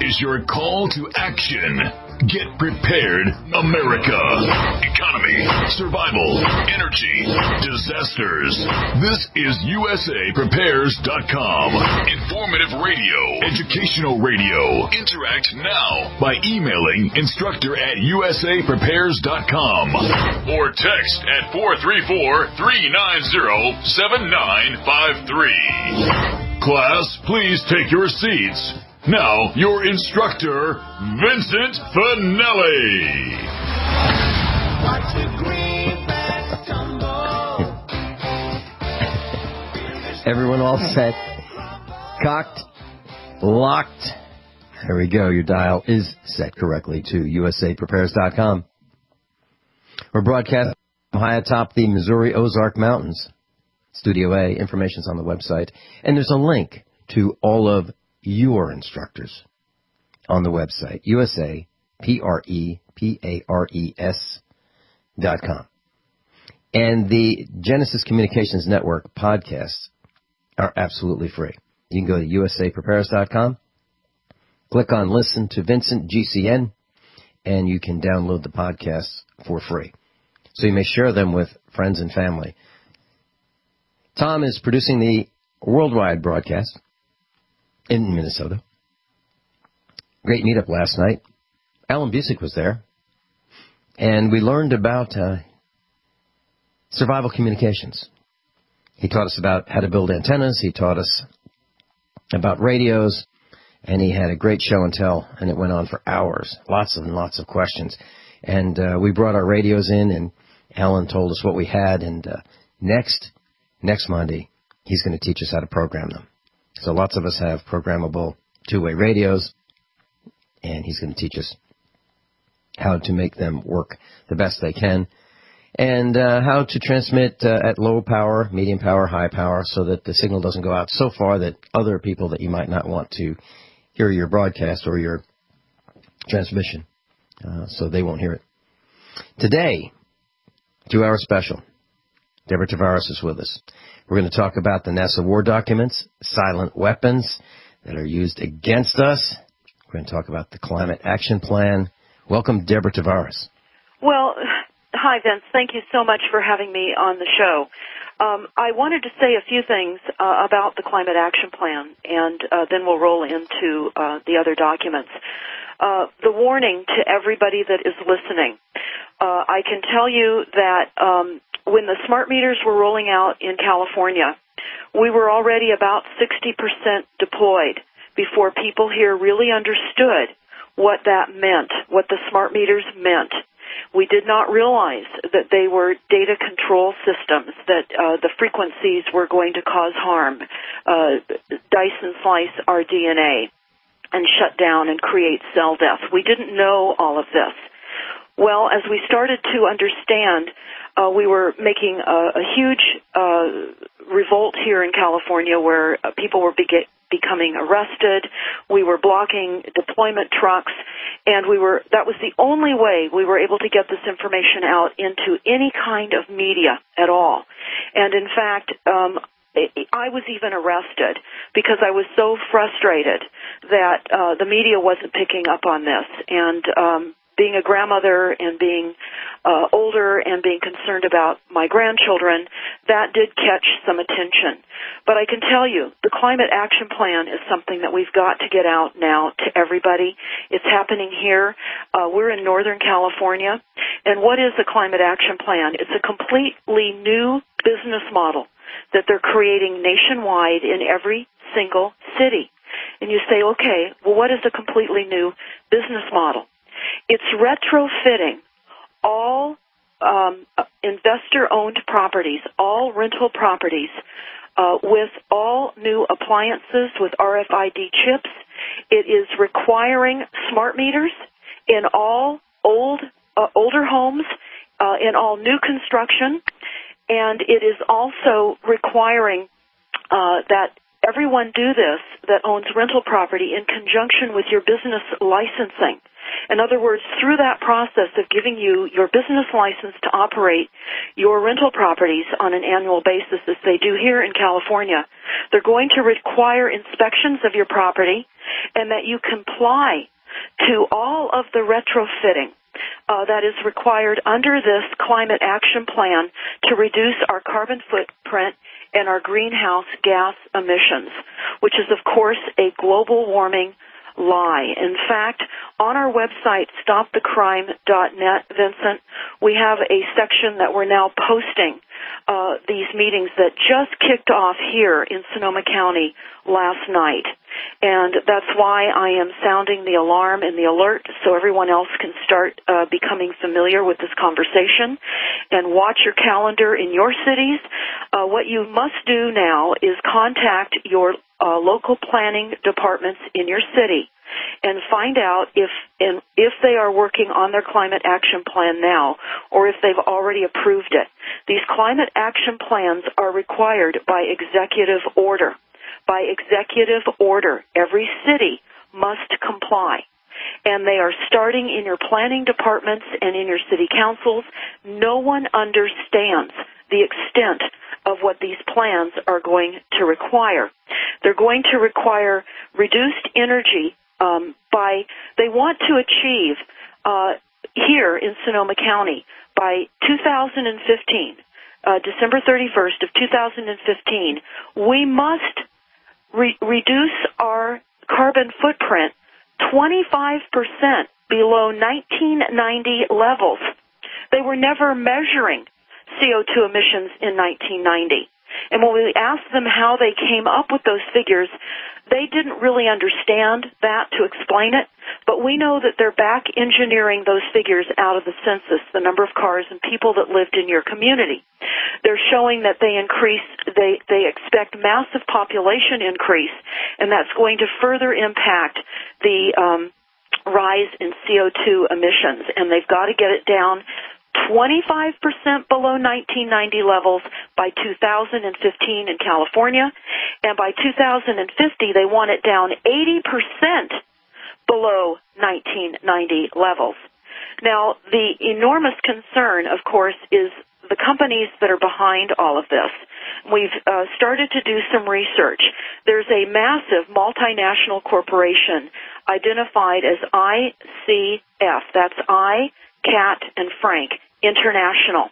is your call to action. Get prepared, America. Economy, survival, energy, disasters. This is USAPrepares.com. Informative radio, educational radio. Interact now by emailing instructor@USAPrepares.com or text at 434-390-7953. Class, please take your seats. Now, your instructor, Vincent Finelli. Everyone all set, cocked, locked. There we go. Your dial is set correctly to USAPrepares.com. We're broadcasting high atop the Missouri Ozark Mountains. Studio A, information's on the website. And there's a link to all of your instructors on the website, USAPrepares.com. And the Genesis Communications Network podcasts are absolutely free. You can go to USAPrepares.com, click on Listen to Vincent GCN, and you can download the podcasts for free. So you may share them with friends and family. Tom is producing the worldwide broadcast in Minnesota. Great meetup last night. Alan Busick was there. And we learned about survival communications. He taught us about how to build antennas. He taught us about radios. And he had a great show and tell, and it went on for hours. Lots and lots of questions. And we brought our radios in, and Alan told us what we had. And next Monday, he's going to teach us how to program them. So lots of us have programmable two-way radios, and he's going to teach us how to make them work the best they can, and how to transmit at low power, medium power, high power, so that the signal doesn't go out so far that other people that you might not want to hear your broadcast or your transmission, so they won't hear it. Today, 2-hour special. Deborah Tavares is with us. We're going to talk about the NASA war documents, silent weapons that are used against us. We're going to talk about the climate action plan. Welcome, Deborah Tavares. Well, hi, Vince. Thank you so much for having me on the show. I wanted to say a few things about the climate action plan, and then we'll roll into the other documents. The warning to everybody that is listening. I can tell you that when the smart meters were rolling out in California, we were already about 60% deployed before people here really understood what that meant, what the smart meters meant. We did not realize that they were data control systems, that the frequencies were going to cause harm, dice and slice our DNA, and shut down and create cell death. We didn't know all of this. Well, as we started to understand, we were making a huge revolt here in California where people were becoming arrested. We were blocking deployment trucks, and that was the only way we were able to get this information out into any kind of media at all. And in fact, I was even arrested because I was so frustrated that the media wasn't picking up on this. And being a grandmother and being older and being concerned about my grandchildren, that did catch some attention. But I can tell you, the climate action plan is something that we've got to get out now to everybody. It's happening here. We're in Northern California. And what is the climate action plan? It's a completely new business model that they're creating nationwide in every single city. And you say, okay, well, what is a completely new business model? It's retrofitting all investor-owned properties, all rental properties, with all new appliances with RFID chips. It is requiring smart meters in all older homes, in all new construction, and it is also requiring that everyone do this that owns rental property in conjunction with your business licensing. In other words, through that process of giving you your business license to operate your rental properties on an annual basis, as they do here in California, they're going to require inspections of your property and that you comply to all of the retrofitting that is required under this climate action plan to reduce our carbon footprint and our greenhouse gas emissions, which is, of course, a global warming lie. In fact, on our website, stopthecrime.net, Vincent, we have a section that we're now posting these meetings that just kicked off here in Sonoma County last night. And that's why I am sounding the alarm and the alert so everyone else can start becoming familiar with this conversation. And watch your calendar in your cities. What you must do now is contact your local planning departments in your city and find out if they are working on their climate action plan now or if they've already approved it. These climate action plans are required by executive order. By executive order, every city must comply. And they are starting in your planning departments and in your city councils. No one understands the extent of what these plans are going to require. They're going to require reduced energy they want to achieve here in Sonoma County by 2015, December 31st of 2015, we must reduce our carbon footprint 25% below 1990 levels. They were never measuring CO2 emissions in 1990. And when we asked them how they came up with those figures, they didn't really understand that to explain it. But we know that they're back engineering those figures out of the census, the number of cars and people that lived in your community. They're showing that they expect massive population increase, and that's going to further impact the rise in CO2 emissions. And they've got to get it down 25% below 1990 levels by 2015 in California, and by 2050 they want it down 80% below 1990 levels. Now, the enormous concern, of course, is the companies that are behind all of this. We've started to do some research. There's a massive multinational corporation identified as ICF. That's I, Cat, and Frank International.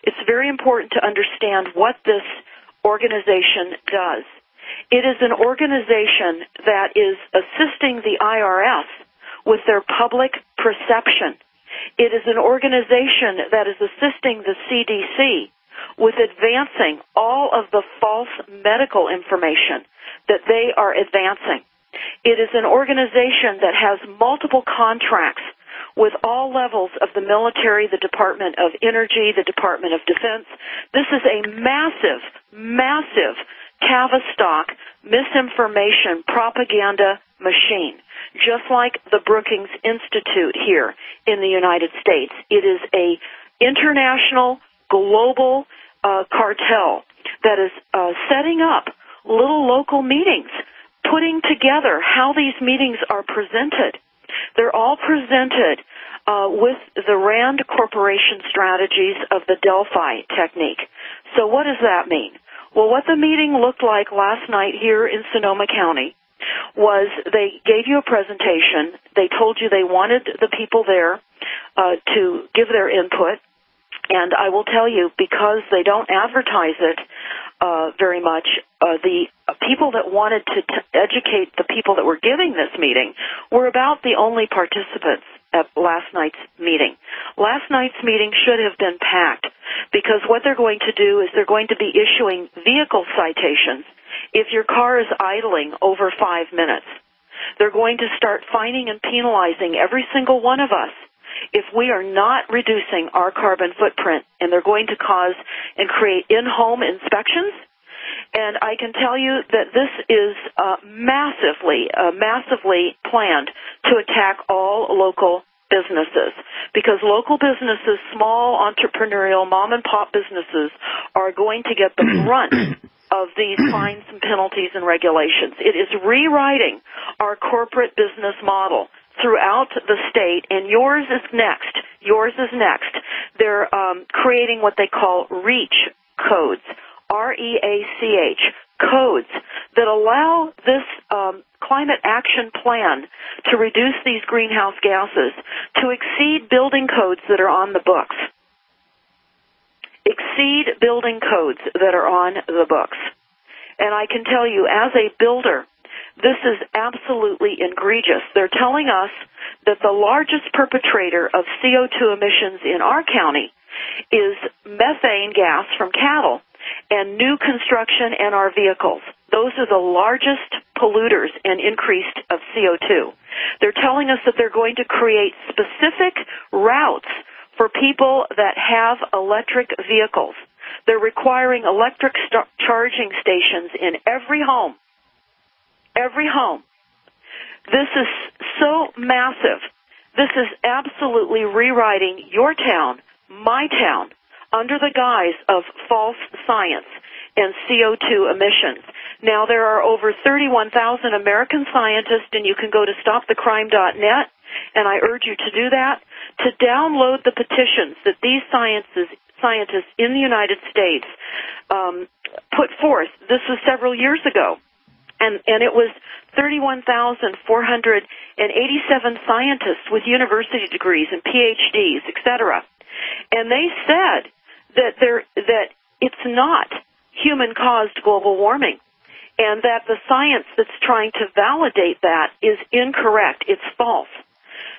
It's very important to understand what this organization does. It is an organization that is assisting the IRS with their public perception. It is an organization that is assisting the CDC with advancing all of the false medical information that they are advancing. It is an organization that has multiple contracts with all levels of the military, the Department of Energy, the Department of Defense. This is a massive, massive Tavistock misinformation propaganda machine, just like the Brookings Institute here in the United States. It is a international, global cartel that is setting up little local meetings, putting together how these meetings are presented. They're all presented with the RAND Corporation strategies of the Delphi technique. So what does that mean? Well, what the meeting looked like last night here in Sonoma County was they gave you a presentation. They told you they wanted the people there to give their input. And I will tell you, because they don't advertise it very much, the people that wanted to educate the people that were giving this meeting were about the only participants at last night's meeting. Last night's meeting should have been packed, because what they're going to do is they're going to be issuing vehicle citations if your car is idling over 5 minutes. They're going to start fining and penalizing every single one of us if we are not reducing our carbon footprint, and they're going to cause and create in-home inspections. And I can tell you that this is massively planned to attack all local businesses, because local businesses, small entrepreneurial mom-and-pop businesses, are going to get the brunt of these fines and penalties and regulations. It is rewriting our corporate business model throughout the state, and yours is next. Yours is next. They're creating what they call REACH codes, REACH, codes that allow this climate action plan to reduce these greenhouse gases to exceed building codes that are on the books. Exceed building codes that are on the books. And I can tell you, as a builder, this is absolutely egregious. They're telling us that the largest perpetrator of CO2 emissions in our county is methane gas from cattle and new construction and our vehicles. Those are the largest polluters and increase of CO2. They're telling us that they're going to create specific routes for people that have electric vehicles. They're requiring electric charging stations in every home. Every home. This is so massive. This is absolutely rewriting your town, my town, under the guise of false science and CO2 emissions. Now, there are over 31,000 American scientists, and you can go to stopthecrime.net, and I urge you to do that, to download the petitions that these scientists in the United States put forth. This was several years ago, and it was 31,487 scientists with university degrees and PhDs, etc. And they said that it's not human-caused global warming, and that the science that's trying to validate that is incorrect. It's false.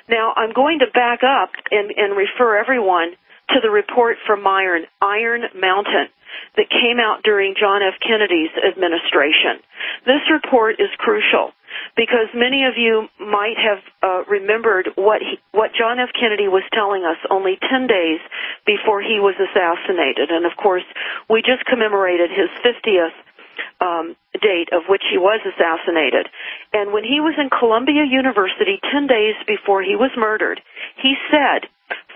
Now, I'm going to back up and refer everyone to the report from Iron Mountain that came out during John F. Kennedy's administration. This report is crucial because many of you might have remembered what John F. Kennedy was telling us only 10 days before he was assassinated. And, of course, we just commemorated his 50th date of which he was assassinated. And when he was in Columbia University 10 days before he was murdered, he said,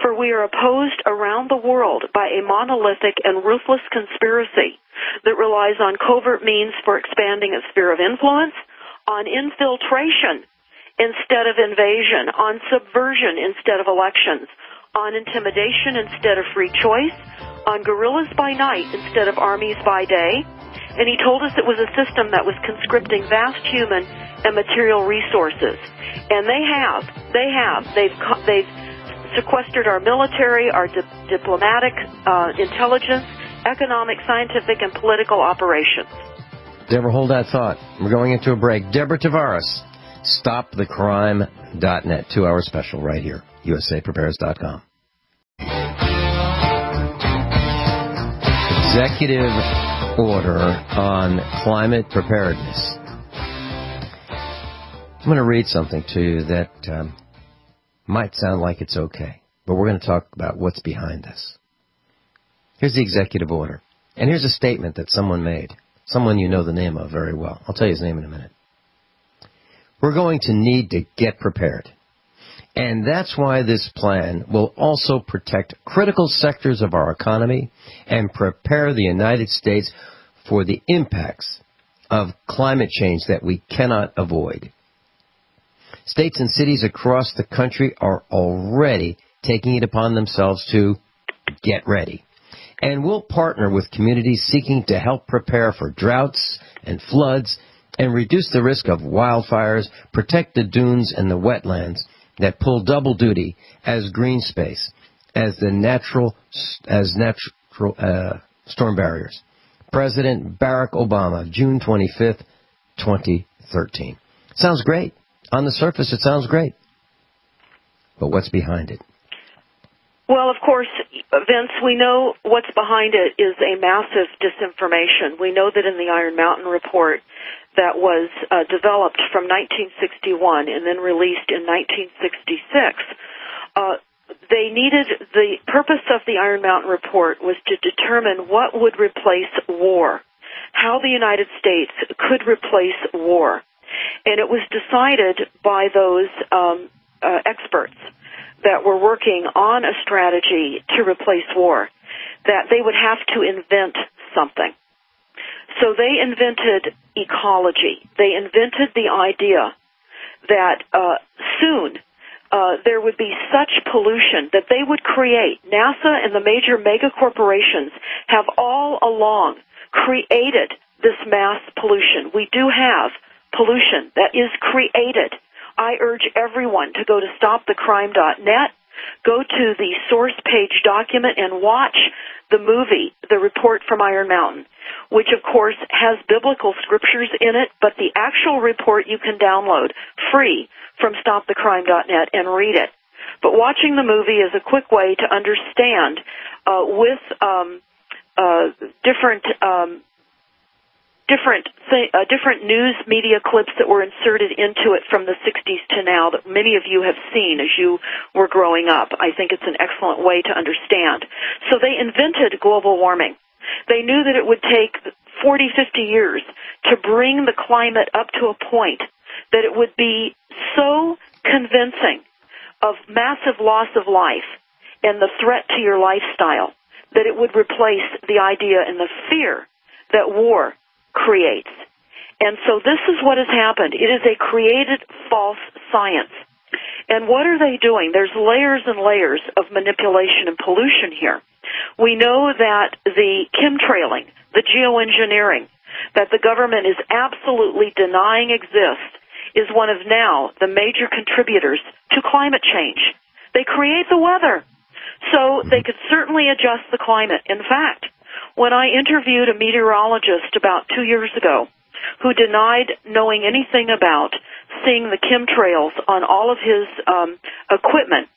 "For we are opposed around the world by a monolithic and ruthless conspiracy that relies on covert means for expanding its sphere of influence, on infiltration instead of invasion, on subversion instead of elections, on intimidation instead of free choice, on guerrillas by night instead of armies by day." And he told us it was a system that was conscripting vast human and material resources. And they've sequestered our military, our diplomatic, intelligence, economic, scientific, and political operations. Deborah, hold that thought. We're going into a break. Deborah Tavares, stopthecrime.net, 2-hour special right here, usaprepares.com. Executive order on climate preparedness. I'm going to read something to you that might sound like it's okay, but we're going to talk about what's behind this. Here's the executive order, and here's a statement that someone made, someone you know the name of very well. I'll tell you his name in a minute. We're going to need to get prepared, and that's why this plan will also protect critical sectors of our economy and prepare the United States for the impacts of climate change that we cannot avoid. States and cities across the country are already taking it upon themselves to get ready. And we'll partner with communities seeking to help prepare for droughts and floods and reduce the risk of wildfires, protect the dunes and the wetlands that pull double duty as green space, as natural storm barriers. President Barack Obama, June 25th, 2013. Sounds great. On the surface, it sounds great. But what's behind it? Well, of course, Vince, we know what's behind it is a massive disinformation. We know that in the Iron Mountain report that was developed from 1961 and then released in 1966, the purpose of the Iron Mountain report was to determine what would replace war, how the United States could replace war. And it was decided by those experts that were working on a strategy to replace war, that they would have to invent something. So they invented ecology. They invented the idea that soon there would be such pollution that they would create. NASA and the major mega corporations have all along created this mass pollution. We do have pollution that is created. I urge everyone to go to stopthecrime.net, go to the source page document, and watch the movie, The Report from Iron Mountain, which, of course, has biblical scriptures in it, but the actual report you can download free from stopthecrime.net and read it. But watching the movie is a quick way to understand with different news media clips that were inserted into it from the 60s to now that many of you have seen as you were growing up. I think it's an excellent way to understand. So they invented global warming. They knew that it would take 40, 50 years to bring the climate up to a point that it would be so convincing of massive loss of life and the threat to your lifestyle that it would replace the idea and the fear that war creates. And so this is what has happened. It is a created false science. And what are they doing? There's layers and layers of manipulation and pollution here. We know that the chemtrailing, the geoengineering, that the government is absolutely denying exists, is one of now the major contributors to climate change. They create the weather, so they could certainly adjust the climate. In fact, when I interviewed a meteorologist about 2 years ago who denied knowing anything about seeing the chemtrails on all of his equipment,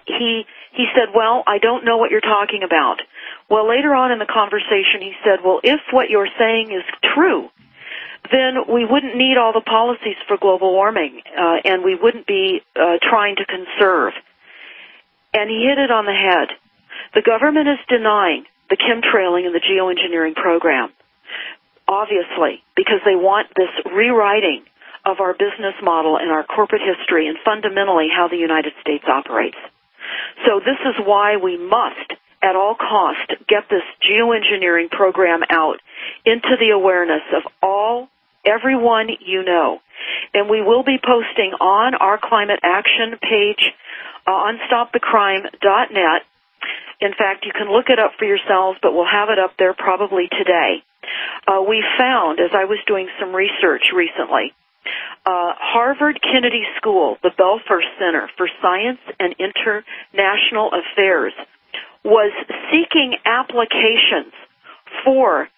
he said, well, I don't know what you're talking about. Well, later on in the conversation, he said, well, if what you're saying is true, then we wouldn't need all the policies for global warming, and we wouldn't be trying to conserve. And he hit it on the head. The government is denying the chemtrailing and the geoengineering program, obviously, because they want this rewriting of our business model and our corporate history and fundamentally how the United States operates. So this is why we must, at all cost, get this geoengineering program out into the awareness of everyone you know. And we will be posting on our climate action page on stopthecrime.net. In fact, you can look it up for yourselves, but we'll have it up there probably today. We found, as I was doing some research recently, Harvard Kennedy School, the Belfer Center for Science and International Affairs, was seeking applications for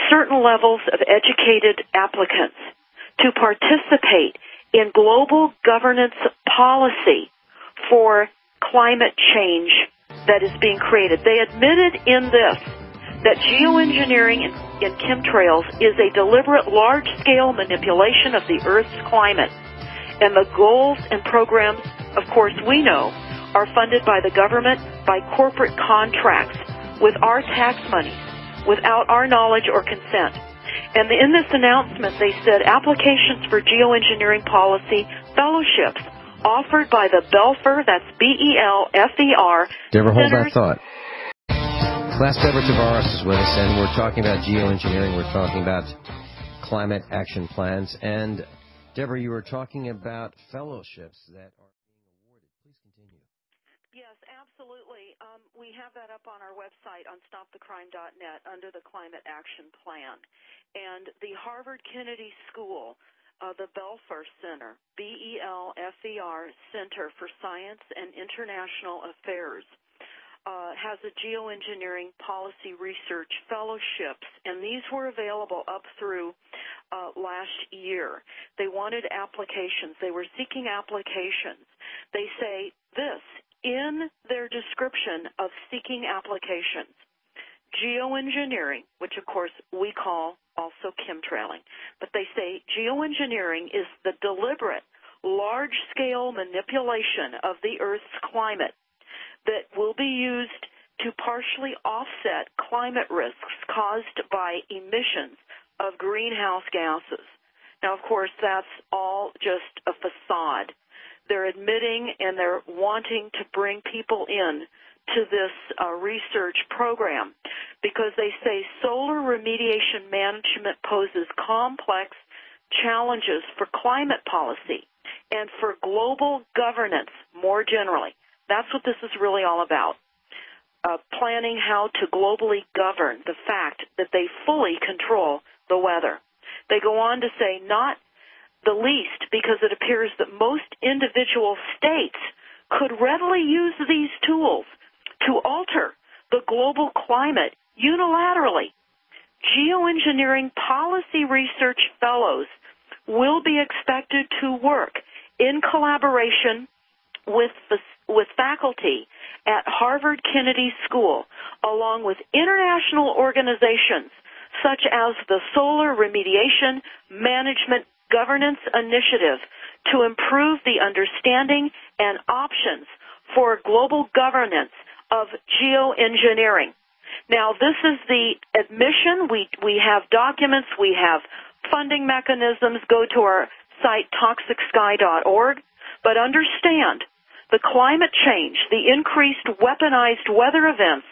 certain levels of educated applicants to participate in global governance policy for climate change that is being created. They admitted in this that geoengineering in chemtrails is a deliberate large-scale manipulation of the Earth's climate. And the goals and programs, of course, we know, are funded by the government, by corporate contracts, with our tax money, without our knowledge or consent. And in this announcement, they said applications for geoengineering policy fellowships offered by the Belfer, that's B-E-L-F-E-R. Deborah, hold that thought. Class Deborah Tavares is with us, and we're talking about geoengineering. We're talking about climate action plans. And, Deborah, you were talking about fellowships that are being awarded. Please continue. Yes, absolutely. We have that up on our website on stopthecrime.net under the Climate Action Plan. And the Harvard Kennedy School, the Belfer Center, B-E-L-F-E-R, Center for Science and International Affairs, has a geoengineering policy research fellowships, and these were available up through last year. They wanted applications. They were seeking applications. They say this in their description of seeking applications: geoengineering, which of course we call also chemtrailing, but they say geoengineering is the deliberate, large-scale manipulation of the Earth's climate that will be used to partially offset climate risks caused by emissions of greenhouse gases. Now, of course, that's all just a facade. They're admitting and they're wanting to bring people in to this research program because they say solar remediation management poses complex challenges for climate policy. and for global governance more generally. That's what this is really all about. Planning how to globally govern the fact that they fully control the weather. They go on to say, not the least because it appears that most individual states could readily use these tools to alter the global climate unilaterally. Geoengineering policy research fellows will be expected to work in collaboration with faculty at Harvard Kennedy School, along with international organizations such as the Solar Remediation Management Governance Initiative to improve the understanding and options for global governance of geoengineering. Now, this is the admission. We have documents. We have funding mechanisms. Go to our site, toxicsky.org. But understand, the climate change, the increased weaponized weather events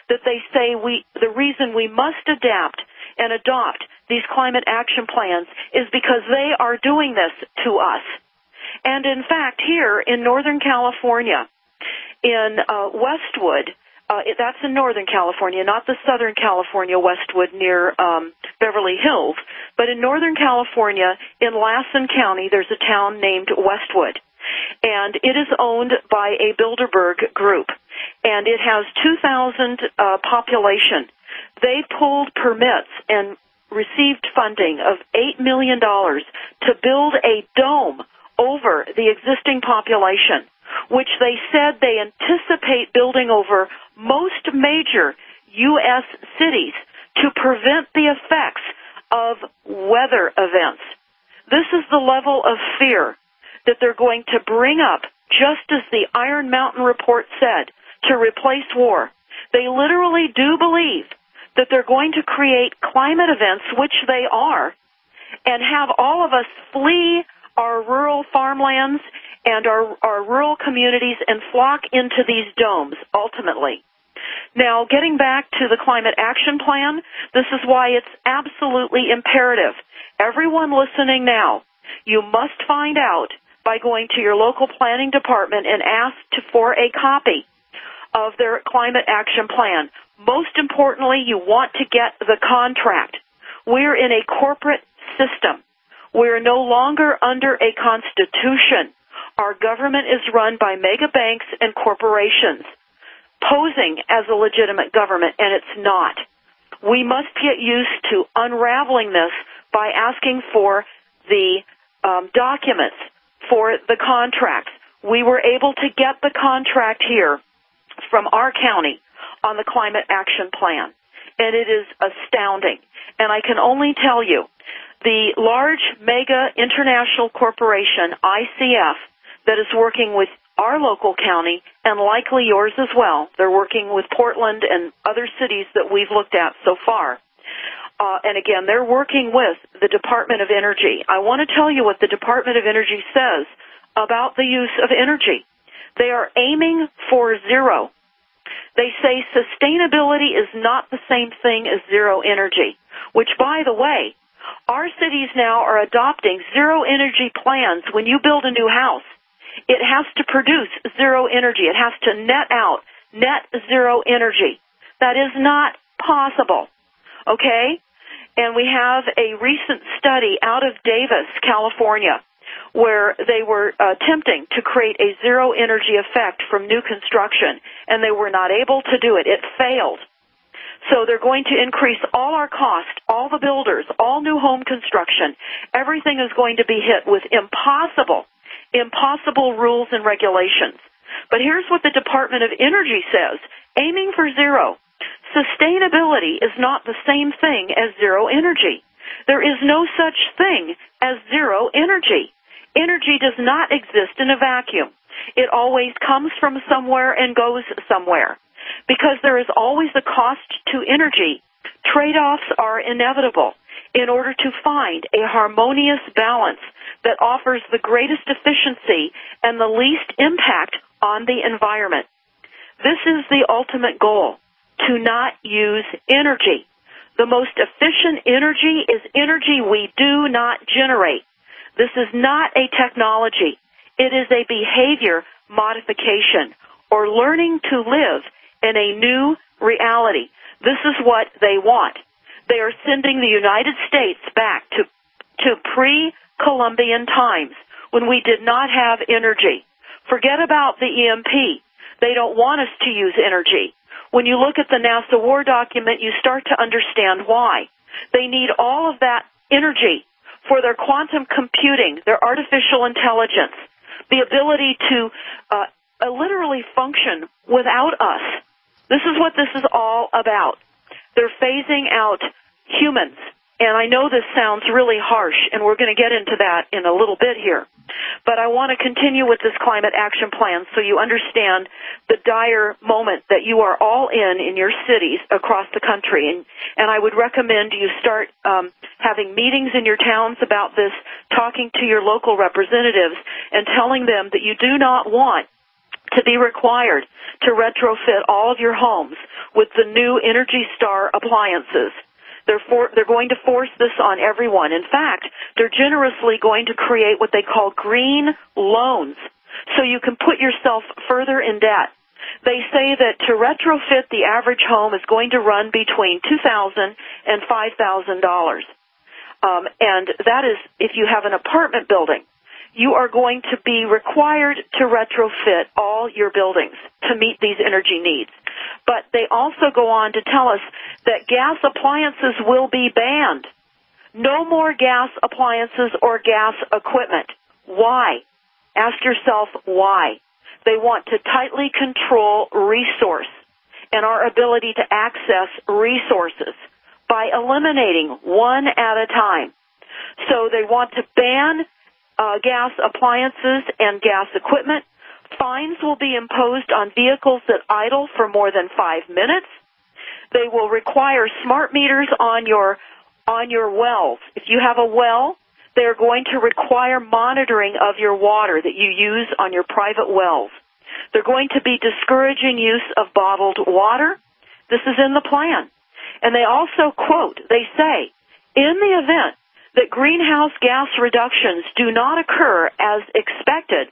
that they say the reason we must adapt and adopt these climate action plans is because they are doing this to us. And in fact, here in Northern California, in Westwood, that's in Northern California, not the Southern California Westwood near Beverly Hills, but in Northern California, in Lassen County, there's a town named Westwood, and it is owned by a Bilderberg group, and it has 2,000 population. They pulled permits and received funding of $8 million to build a dome over the existing population, which they said they anticipate building over most major U.S. cities to prevent the effects of weather events. This is the level of fear that they're going to bring up, just as the Iron Mountain report said, to replace war. They literally do believe that they're going to create climate events, which they are, and have all of us flee our rural farmlands and our rural communities and flock into these domes, ultimately. Now, getting back to the Climate Action Plan, this is why it's absolutely imperative. Everyone listening now, you must find out by going to your local planning department and ask for a copy of their Climate Action Plan. Most importantly, you want to get the contract. We're in a corporate system. We're no longer under a constitution. Our government is run by mega banks and corporations, posing as a legitimate government, and it's not. We must get used to unraveling this by asking for the documents for the contracts. We were able to get the contract here from our county on the Climate Action Plan, and it is astounding. And I can only tell you, the large mega international corporation, ICF, that is working with our local county and likely yours as well, they're working with Portland and other cities that we've looked at so far. And again, they're working with the Department of Energy. I want to tell you what the Department of Energy says about the use of energy. They are aiming for zero. They say sustainability is not the same thing as zero energy, which, by the way, our cities now are adopting zero energy plans. When you build a new house, it has to produce zero energy. It has to net out net zero energy. That is not possible, okay? And we have a recent study out of Davis, California, where they were attempting to create a zero energy effect from new construction, and they were not able to do it. It failed. So they're going to increase all our cost, all the builders, all new home construction. Everything is going to be hit with impossible rules and regulations. But here's what the Department of Energy says, aiming for zero. Sustainability is not the same thing as zero energy. There is no such thing as zero energy. Energy does not exist in a vacuum. It always comes from somewhere and goes somewhere. Because there is always a cost to energy, trade-offs are inevitable in order to find a harmonious balance that offers the greatest efficiency and the least impact on the environment. This is the ultimate goal, to not use energy. The most efficient energy is energy we do not generate. This is not a technology. It is a behavior modification, or learning to live in a new reality. This is what they want. They are sending the United States back to pre-Columbian times when we did not have energy. Forget about the EMP. They don't want us to use energy. When you look at the NASA war document, you start to understand why. They need all of that energy for their quantum computing, their artificial intelligence, the ability to literally function without us. This is what this is all about. They're phasing out humans. And I know this sounds really harsh, and we're going to get into that in a little bit here. But I want to continue with this climate action plan so you understand the dire moment that you are all in your cities across the country. And I would recommend you start having meetings in your towns about this, talking to your local representatives, and telling them that you do not want to be required to retrofit all of your homes with the new Energy Star appliances. They're going to force this on everyone. In fact, they're generously going to create what they call green loans, so you can put yourself further in debt. They say that to retrofit the average home is going to run between $2,000 and $5,000. And that is if you have an apartment building. You are going to be required to retrofit all your buildings to meet these energy needs. But they also go on to tell us that gas appliances will be banned. No more gas appliances or gas equipment. Why? Ask yourself why. They want to tightly control resource and our ability to access resources by eliminating one at a time. So they want to ban gas appliances and gas equipment. Fines will be imposed on vehicles that idle for more than 5 minutes. They will require smart meters on your wells. If you have a well, they're going to require monitoring of your water that you use on your private wells. They're going to be discouraging use of bottled water. This is in the plan. And they also quote, they say, in the event that greenhouse gas reductions do not occur as expected,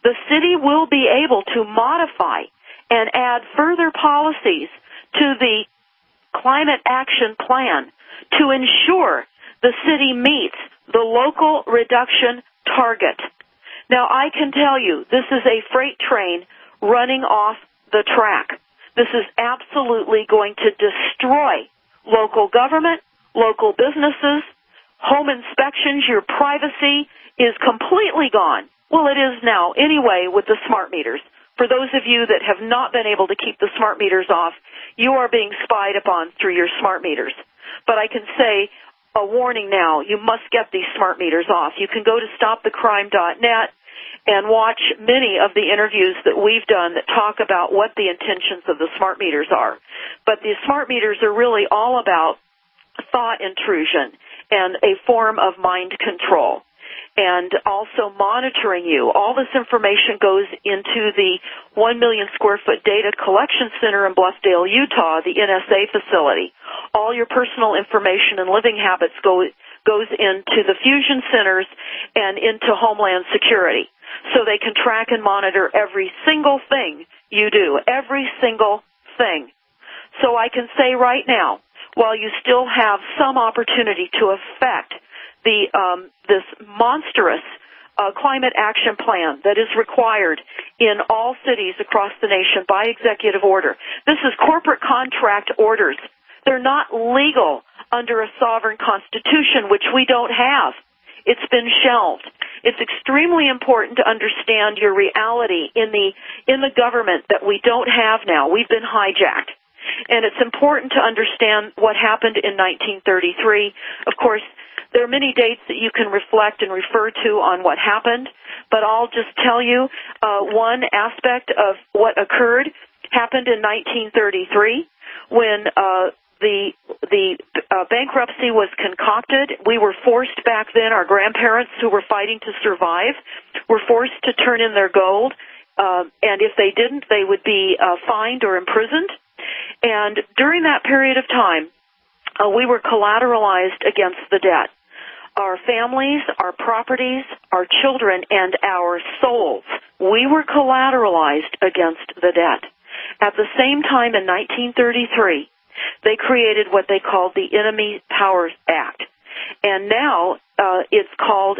the city will be able to modify and add further policies to the climate action plan to ensure the city meets the local reduction target. Now, I can tell you, this is a freight train running off the track. This is absolutely going to destroy local government, local businesses, home inspections. Your privacy is completely gone. Well, it is now anyway with the smart meters. For those of you that have not been able to keep the smart meters off, you are being spied upon through your smart meters. But I can say a warning now, you must get these smart meters off. You can go to stopthecrime.net and watch many of the interviews that we've done that talk about what the intentions of the smart meters are. But the smart meters are really all about thought intrusion and a form of mind control, and also monitoring you. All this information goes into the 1 million square foot data collection center in Bluffdale, Utah, the NSA facility. All your personal information and living habits goes into the fusion centers and into Homeland Security, so they can track and monitor every single thing you do, every single thing. So I can say right now, while you still have some opportunity to affect this monstrous climate action plan that is required in all cities across the nation by executive order. This is corporate contract orders. They're not legal under a sovereign constitution, which we don't have. It's been shelved. It's extremely important to understand your reality in the government that we don't have now. We've been hijacked. And it's important to understand what happened in 1933. Of course, there are many dates that you can reflect and refer to on what happened, but I'll just tell you one aspect of what occurred happened in 1933 when the bankruptcy was concocted. We were forced back then, our grandparents who were fighting to survive were forced to turn in their gold, and if they didn't, they would be fined or imprisoned. And during that period of time, we were collateralized against the debt. our families, our properties, our children, and our souls. We were collateralized against the debt. At the same time, in 1933, they created what they called the Enemy Powers Act. And now it's called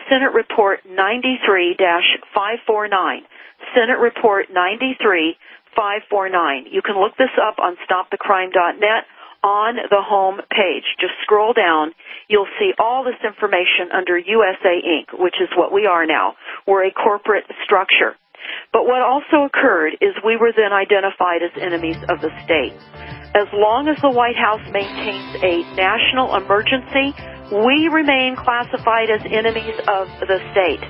Senate Report 93-549. Senate Report 93-549. You can look this up on stopthecrime.net on the home page. Just scroll down. You'll see all this information under USA Inc., which is what we are now. We're a corporate structure. But what also occurred is we were then identified as enemies of the state. As long as the White House maintains a national emergency, we remain classified as enemies of the state.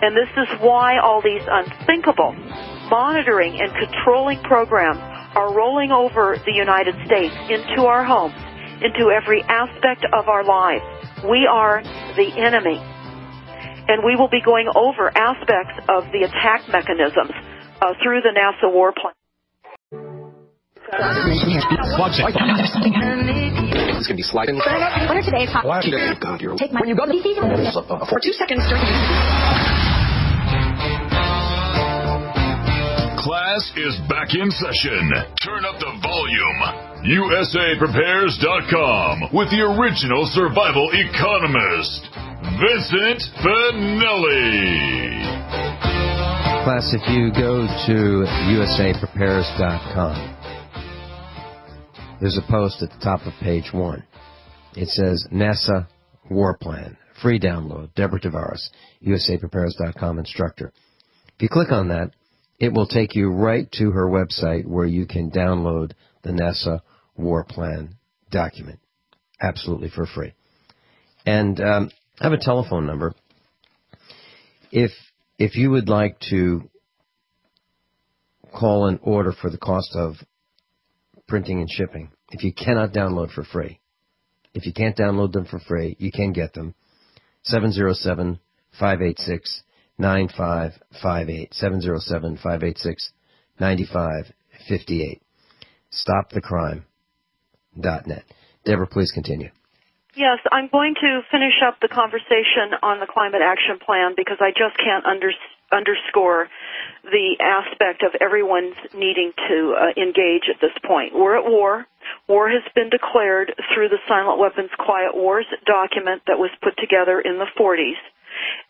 And this is why all these unthinkable monitoring and controlling programs are rolling over the United States into our homes, into every aspect of our lives. We are the enemy. And we will be going over aspects of the attack mechanisms through the NASA war plan. It's going to be sliding. What are today's hot? God, you're... Take my... When you go to for 2 seconds during... Class is back in session. Turn up the volume. USAPrepares.com with the original survival economist, Vincent Finelli. Class, if you go to USAPrepares.com, there's a post at the top of page 1. It says NASA War Plan. Free download. Deborah Tavares, USAPrepares.com instructor. If you click on that, it will take you right to her website where you can download the NASA War Plan document. Absolutely for free. And I have a telephone number. If you would like to call an order for the cost of printing and shipping, if you cannot download for free, if you can't download them for free, you can get them. 707-586-9558. 707-586-9558. StopTheCrime.net. Deborah, please continue. Yes, I'm going to finish up the conversation on the climate action plan because I just can't underscore the aspect of everyone's needing to engage at this point. We're at war. War has been declared through the Silent Weapons Quiet Wars document that was put together in the 40s,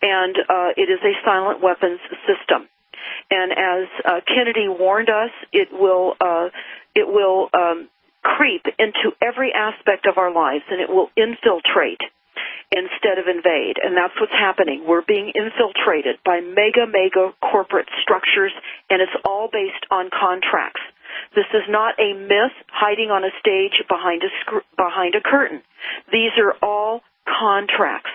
and it is a silent weapons system. And as Kennedy warned us, it will creep into every aspect of our lives, and it will infiltrate instead of invade. And that's what's happening. We're being infiltrated by mega corporate structures, and it's all based on contracts. This is not a myth hiding on a stage behind a curtain. These are all contracts.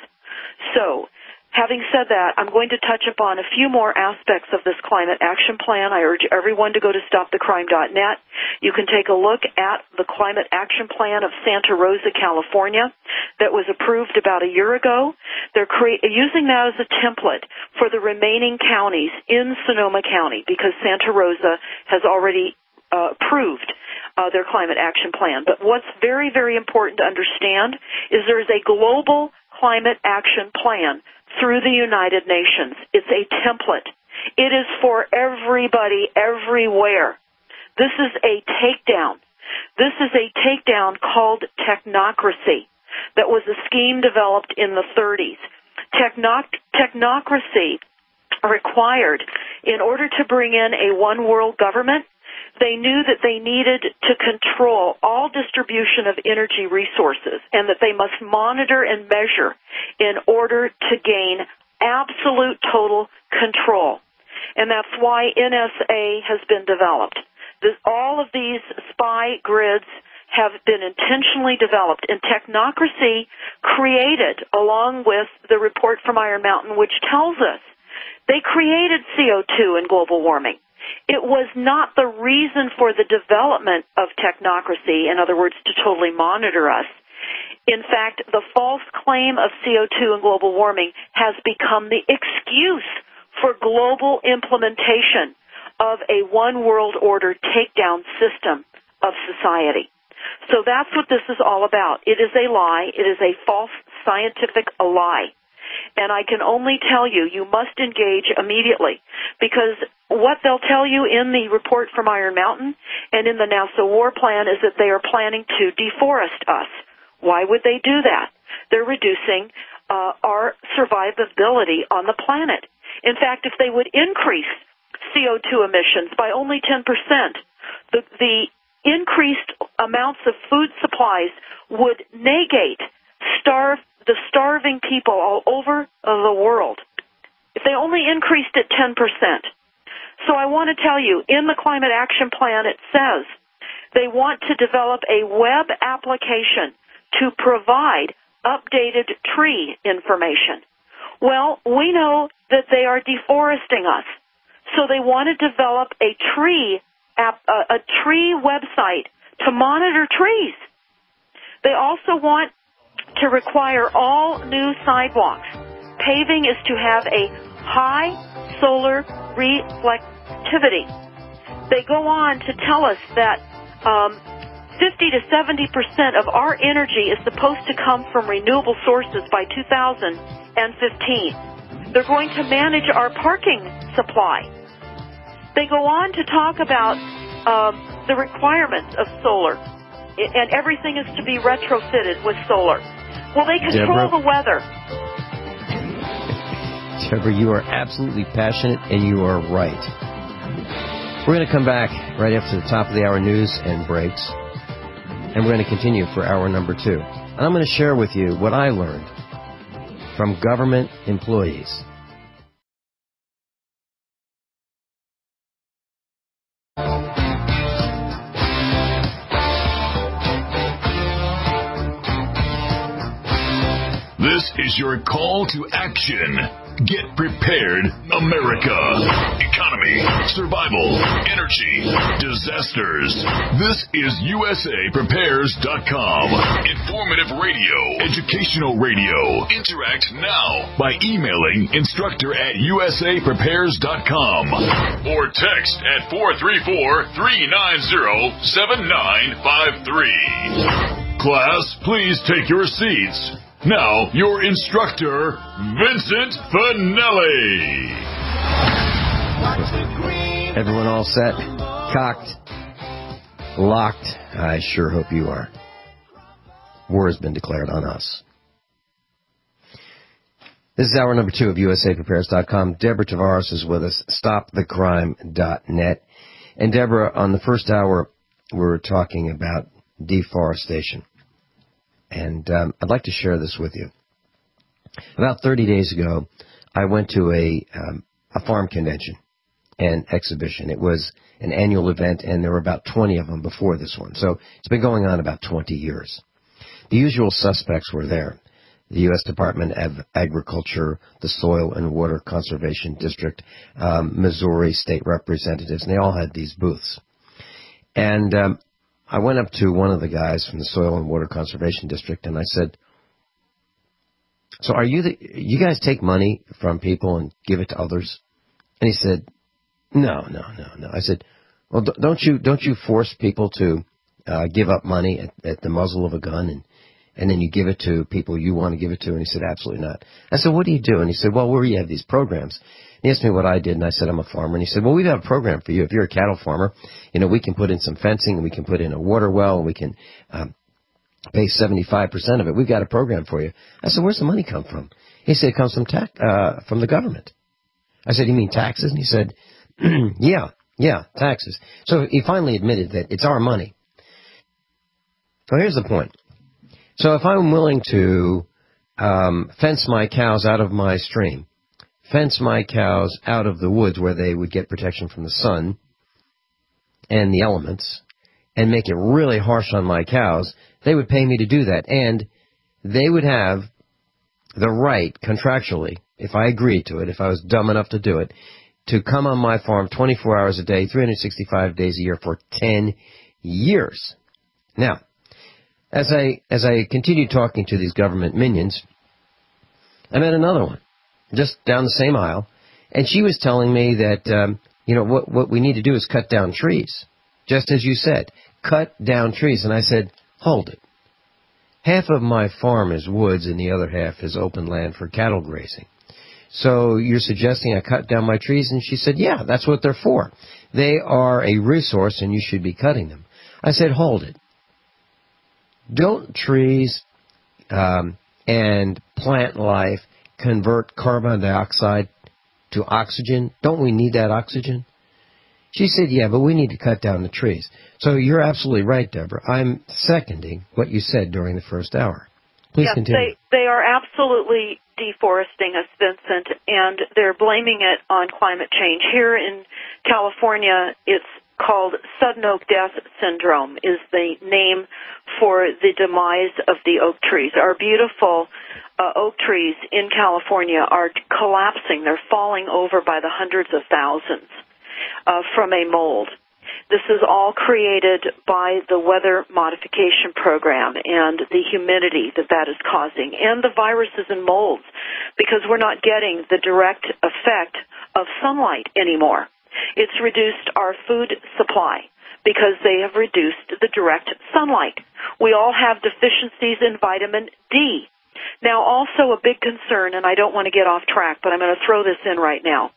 So, having said that, I'm going to touch upon a few more aspects of this climate action plan. I urge everyone to go to stopthecrime.net. You can take a look at the climate action plan of Santa Rosa, California, that was approved about a year ago. They're using that as a template for the remaining counties in Sonoma County because Santa Rosa has already approved their climate action plan. But what's very, very important to understand is there is a global climate action plan through the United Nations. It's a template. It is for everybody, everywhere. This is a takedown. This is a takedown called technocracy that was a scheme developed in the 30s. Technocracy required, in order to bring in a one-world government, they knew that they needed to control all distribution of energy resources and that they must monitor and measure in order to gain absolute total control. And that's why NSA has been developed. All of these spy grids have been intentionally developed, and technocracy created, along with the report from Iron Mountain, which tells us they created CO2 and global warming. It was not the reason for the development of technocracy, in other words, to totally monitor us. In fact, the false claim of CO2 and global warming has become the excuse for global implementation of a one-world order takedown system of society. So that's what this is all about. It is a lie. It is a false scientific a lie. And I can only tell you, you must engage immediately, because what they'll tell you in the report from Iron Mountain and in the NASA war plan is that they are planning to deforest us. Why would they do that? They're reducing our survivability on the planet. In fact, if they would increase CO2 emissions by only 10%, the increased amounts of food supplies would negate the starving people all over the world. If they only increased it 10%. So I want to tell you, in the Climate Action Plan, it says they want to develop a web application to provide updated tree information. Well, we know that they are deforesting us, so they want to develop a tree website to monitor trees. They also want to require all new sidewalks. Paving is to have a high solar reflectivity. They go on to tell us that 50 to 70% of our energy is supposed to come from renewable sources by 2015. They're going to manage our parking supply. They go on to talk about the requirements of solar, and everything is to be retrofitted with solar. Well, they control the weather. Deborah, you are absolutely passionate, and you are right. We're going to come back right after the top of the hour news and breaks, and we're going to continue for hour number 2. And I'm going to share with you what I learned from government employees. This is your call to action. Get prepared, America. Economy, survival, energy, disasters. This is USAPrepares.com. Informative radio, educational radio. Interact now by emailing instructor@USAPrepares.com or text at 434-390-7953. Class, please take your seats. Now, your instructor, Vincent Finelli. Everyone all set? Cocked? Locked? I sure hope you are. War has been declared on us. This is hour number 2 of USAPrepares.com. Deborah Tavares is with us, stopthecrime.net. And Deborah, on the first hour, we were talking about deforestation. And I'd like to share this with you. About 30 days ago, I went to a farm convention and exhibition. It was an annual event, and there were about 20 of them before this one. So it's been going on about 20 years. The usual suspects were there. The U.S. Department of Agriculture, the Soil and Water Conservation District, Missouri state representatives, and they all had these booths. And I went up to one of the guys from the Soil and Water Conservation District, and I said, so are you guys take money from people and give it to others? And he said, no. I said, well, don't you force people to give up money at the muzzle of a gun, and then you give it to people you want to give it to? And he said, absolutely not. I said, what do you do? And he said, well, where you have these programs. He asked me what I did, and I said, I'm a farmer. And he said, well, we've got a program for you. If you're a cattle farmer, we can put in some fencing, and we can put in a water well, and we can pay 75% of it. We've got a program for you. I said, where's the money come from? He said, it comes from from the government. I said, you mean taxes? And he said, yeah, taxes. So he finally admitted that it's our money. So here's the point. So if I'm willing to fence my cows out of my stream, fence my cows out of the woods where they would get protection from the sun and the elements, and make it really harsh on my cows, they would pay me to do that. And they would have the right, contractually, if I agreed to it, if I was dumb enough to do it, to come on my farm 24 hours a day, 365 days a year for 10 years. Now, as I continued talking to these government minions, I met another one, just down the same aisle, and she was telling me that, what we need to do is cut down trees. Just as you said, cut down trees. And I said, hold it. half of my farm is woods and the other half is open land for cattle grazing. So you're suggesting I cut down my trees? And she said, yeah, that's what they're for. They are a resource and you should be cutting them. I said, hold it. Don't trees and plant life convert carbon dioxide to oxygen? Don't we need that oxygen? She said, yeah, but we need to cut down the trees. So you're absolutely right, Deborah. I'm seconding what you said during the first hour. Please continue. They are absolutely deforesting us, Vincent, and they're blaming it on climate change. Here in California, it's called sudden oak death syndrome is the name for the demise of the oak trees. Our beautiful oak trees in California are collapsing. They're falling over by the hundreds of thousands from a mold. This is all created by the weather modification program and the humidity that is causing, and the viruses and molds, because we're not getting the direct effect of sunlight anymore. It's reduced our food supply because they have reduced the direct sunlight. We all have deficiencies in vitamin D. Now, also a big concern, and I don't want to get off track, but I'm going to throw this in right now,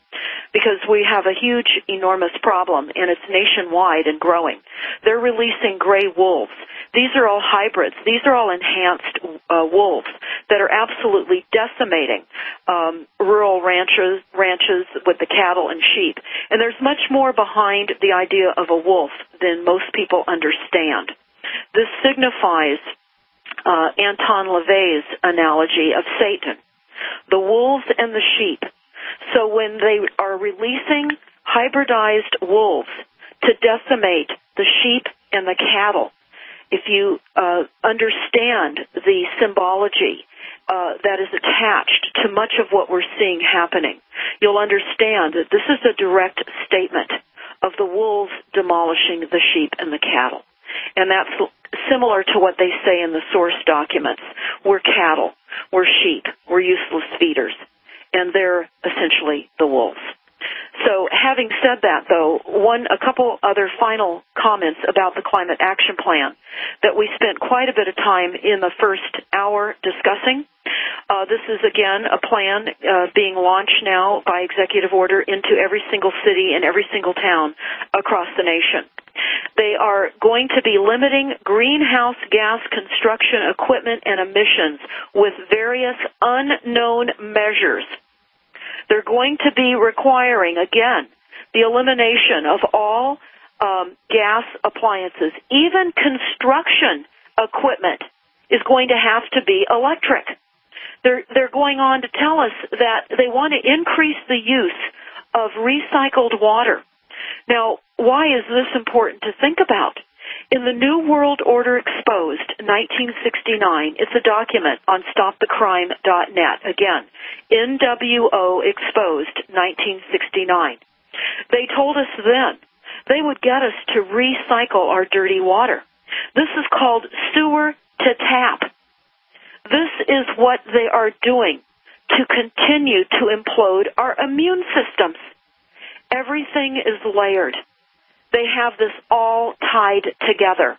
because we have a huge, enormous problem, and it's nationwide and growing. They're releasing gray wolves. These are all hybrids. These are all enhanced wolves that are absolutely decimating rural ranches with the cattle and sheep. And there's much more behind the idea of a wolf than most people understand. This signifies Anton LaVey's analogy of Satan, the wolves and the sheep. So when they are releasing hybridized wolves to decimate the sheep and the cattle, if you understand the symbology that is attached to much of what we're seeing happening, you'll understand that this is a direct statement of the wolves demolishing the sheep and the cattle. And that's similar to what they say in the source documents. We're cattle, we're sheep, we're useless feeders, and they're essentially the wolves. So having said that, though, a couple other final comments about the Climate Action Plan that we spent quite a bit of time in the first hour discussing. This is, again, a plan being launched now by executive order into every single city and every single town across the nation. They are going to be limiting greenhouse gas construction equipment and emissions with various unknown measures. They're going to be requiring, again, the elimination of all gas appliances. Even construction equipment is going to have to be electric. They're going on to tell us that they want to increase the use of recycled water. Now, why is this important to think about? In the New World Order Exposed, 1969, it's a document on stopthecrime.net. Again, NWO Exposed, 1969. They told us then they would get us to recycle our dirty water. This is called sewer to tap. This is what they are doing to continue to implode our immune systems. Everything is layered. They have this all tied together.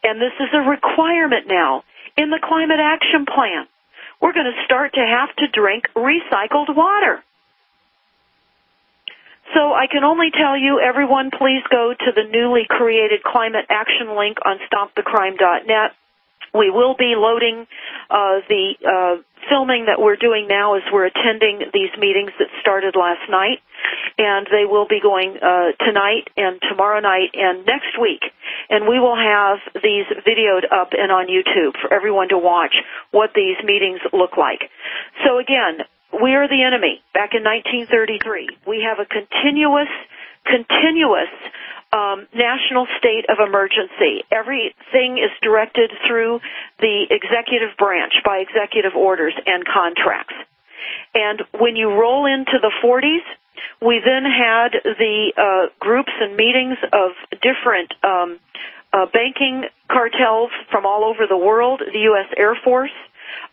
And this is a requirement now in the Climate Action Plan. We're going to start to have to drink recycled water. So I can only tell you, everyone, please go to the newly created Climate Action link on stopthecrime.net. We will be loading the filming that we're doing now as we're attending these meetings that started last night, and they will be going tonight and tomorrow night and next week. And we will have these videoed up and on YouTube for everyone to watch what these meetings look like. So again, we are the enemy. Back in 1933, we have a continuous national state of emergency. Everything is directed through the executive branch by executive orders and contracts. And when you roll into the 40s, we then had the groups and meetings of different banking cartels from all over the world, the U.S. Air Force,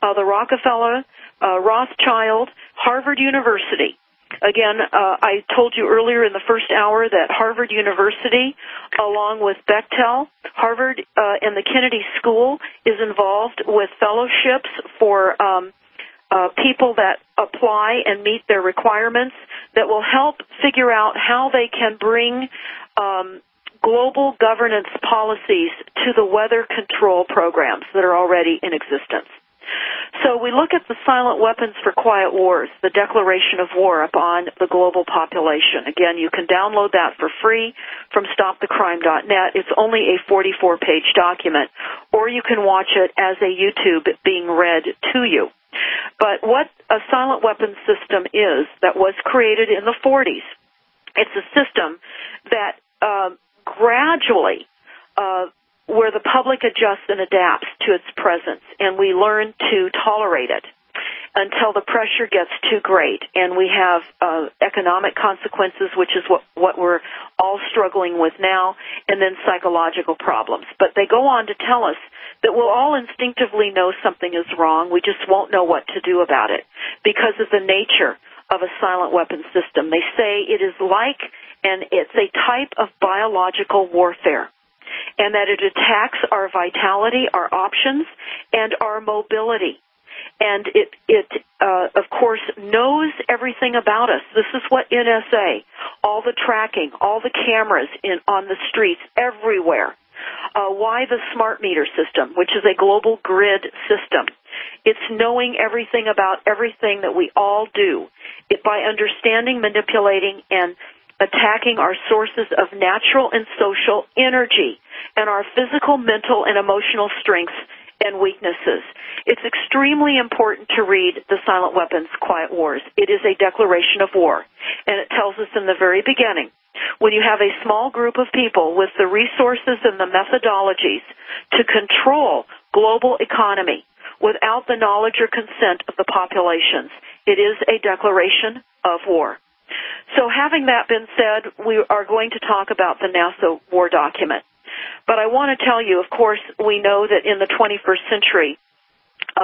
the Rockefeller, Rothschild, Harvard University. Again, I told you earlier in the first hour that Harvard University, along with Bechtel, Harvard and the Kennedy School is involved with fellowships for people that apply and meet their requirements that will help figure out how they can bring global governance policies to the weather control programs that are already in existence. So we look at the silent weapons for quiet wars, the declaration of war upon the global population. Again, you can download that for free from stopthecrime.net. It's only a 44-page document, or you can watch it as a YouTube being read to you. But what a silent weapons system is that was created in the 40s, it's a system that gradually where the public adjusts and adapts to its presence, and we learn to tolerate it until the pressure gets too great, and we have economic consequences, which is what we're all struggling with now, and then psychological problems. But they go on to tell us that we'll all instinctively know something is wrong. We just won't know what to do about it because of the nature of a silent weapons system. They say it is like, and it's a type of biological warfare, and that it attacks our vitality, our options, and our mobility. And it of course, knows everything about us. This is what NSA, all the tracking, all the cameras on the streets, everywhere. Why the smart meter system, which is a global grid system. It's knowing everything about everything that we all do. By understanding, manipulating, and attacking our sources of natural and social energy and our physical, mental, and emotional strengths and weaknesses. It's extremely important to read The Silent Weapons, Quiet Wars. It is a declaration of war, and it tells us in the very beginning, when you have a small group of people with the resources and the methodologies to control global economy without the knowledge or consent of the populations, it is a declaration of war. So having that been said, we are going to talk about the NASA war document. But I want to tell you, of course, we know that in the 21st century,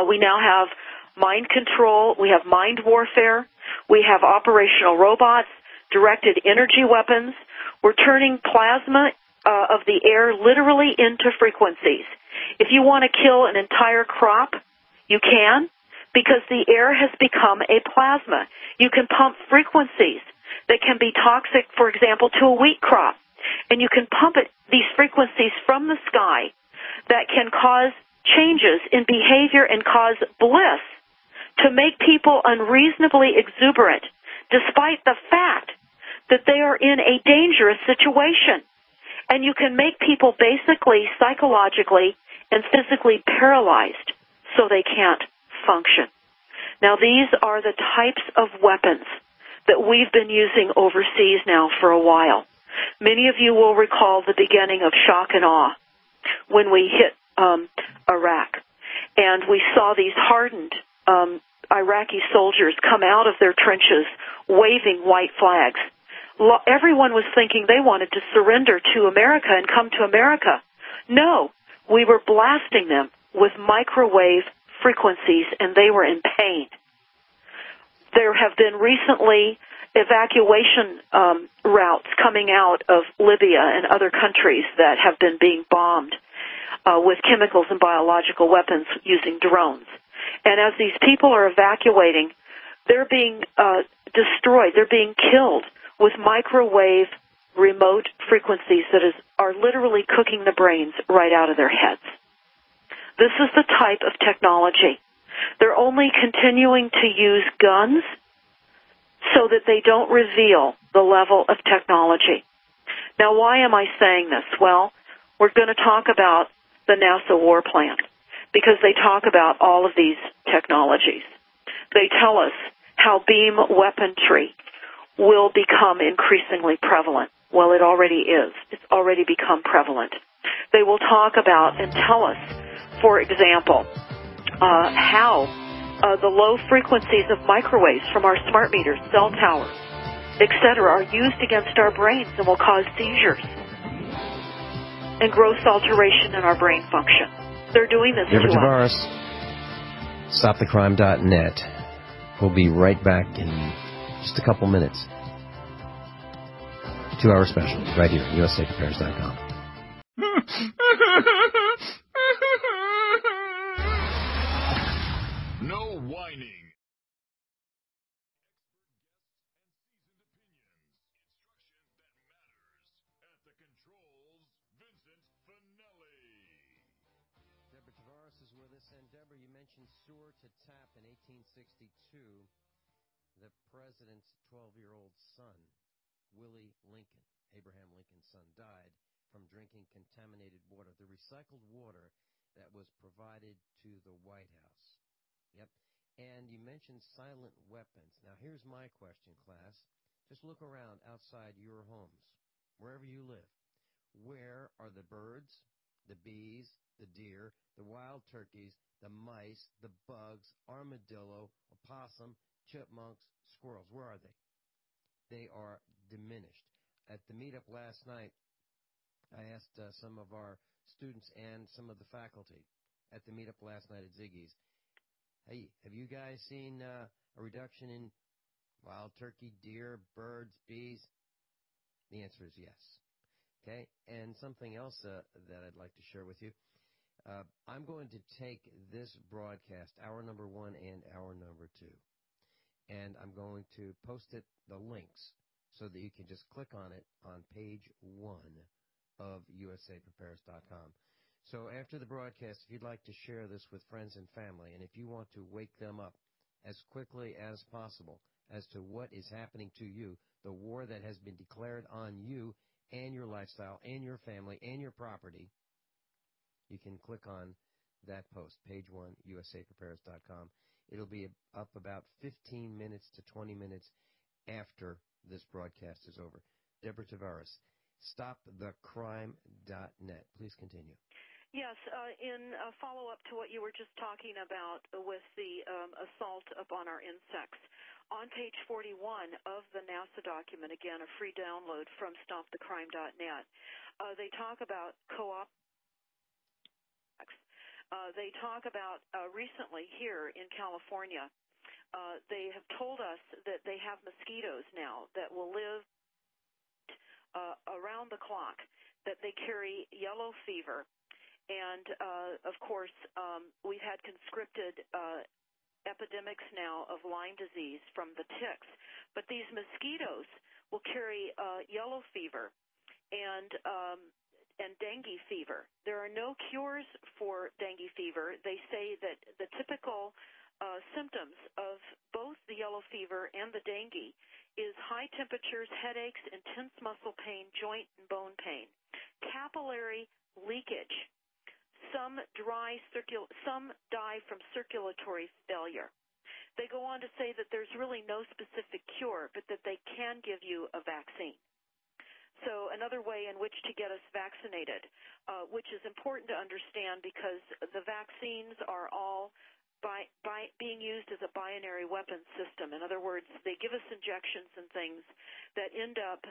we now have mind control, we have mind warfare, we have operational robots, directed energy weapons. We're turning plasma of the air literally into frequencies. If you want to kill an entire crop, you can, because the air has become a plasma. You can pump frequencies that can be toxic, for example, to a wheat crop. And you can pump these frequencies from the sky that can cause changes in behavior and cause bliss to make people unreasonably exuberant, despite the fact that they are in a dangerous situation. And you can make people basically psychologically and physically paralyzed so they can't function. Now, these are the types of weapons that we've been using overseas now for a while. Many of you will recall the beginning of shock and awe when we hit Iraq. And we saw these hardened Iraqi soldiers come out of their trenches waving white flags. Everyone was thinking they wanted to surrender to America and come to America. No, we were blasting them with microwave frequencies, and they were in pain. There have been recently evacuation routes coming out of Libya and other countries that have been being bombed with chemicals and biological weapons using drones. And as these people are evacuating, they're being destroyed, they're being killed with microwave remote frequencies that are literally cooking the brains right out of their heads. This is the type of technology. They're only continuing to use guns so that they don't reveal the level of technology. Now, why am I saying this? Well, we're going to talk about the NASA war plan because they talk about all of these technologies. They tell us how beam weaponry will become increasingly prevalent. Well, it already is. It's already become prevalent. They will talk about and tell us, for example, how the low frequencies of microwaves from our smart meters, cell towers, etc., are used against our brains and will cause seizures and gross alteration in our brain function. They're doing this Deborah to Tavares, us. stopthecrime.net. We'll be right back in Just a couple minutes. 2-hour special right here, USAPrepares.com. No whining. Deborah Tavares is with us, and Deborah, you mentioned sewer to tap in 1862. The president's 12-year-old son, Willie Lincoln, Abraham Lincoln's son, died from drinking contaminated water, the recycled water that was provided to the White House. Yep. And you mentioned silent weapons. Now, here's my question, class. Just look around outside your homes, wherever you live. Where are the birds, the bees, the deer, the wild turkeys, the mice, the bugs, armadillo, opossum, chipmunks, squirrels? Where are they? They are diminished. At the meetup last night, I asked some of our students and some of the faculty at the meetup last night at Ziggy's, hey, have you guys seen a reduction in wild turkey, deer, birds, bees? The answer is yes. Okay, and something else that I'd like to share with you. I'm going to take this broadcast, hour number 1 and hour number 2, and I'm going to post the links, so that you can just click on it on page 1 of USAPrepares.com. So after the broadcast, if you'd like to share this with friends and family, and if you want to wake them up as quickly as possible as to what is happening to you, the war that has been declared on you and your lifestyle and your family and your property, you can click on that post, page 1, USAPrepares.com. It'll be up about 15 minutes to 20 minutes after this broadcast is over. Deborah Tavares, stopthecrime.net. Please continue. Yes, in follow-up to what you were just talking about with the assault upon our insects, on page 41 of the NASA document, again, a free download from stopthecrime.net, they talk about co-op. They talk about recently here in California, they have told us that they have mosquitoes now that will live around the clock, that they carry yellow fever. And, of course, we've had conscripted epidemics now of Lyme disease from the ticks. But these mosquitoes will carry yellow fever and dengue fever. There are no cures for dengue fever. They say that the typical symptoms of both the yellow fever and the dengue is high temperatures, headaches, intense muscle pain, joint and bone pain, capillary leakage. Some die from circulatory failure. They go on to say that there's really no specific cure, but that they can give you a vaccine. So another way in which to get us vaccinated, which is important to understand because the vaccines are all being used as a binary weapon system. In other words, they give us injections and things that end up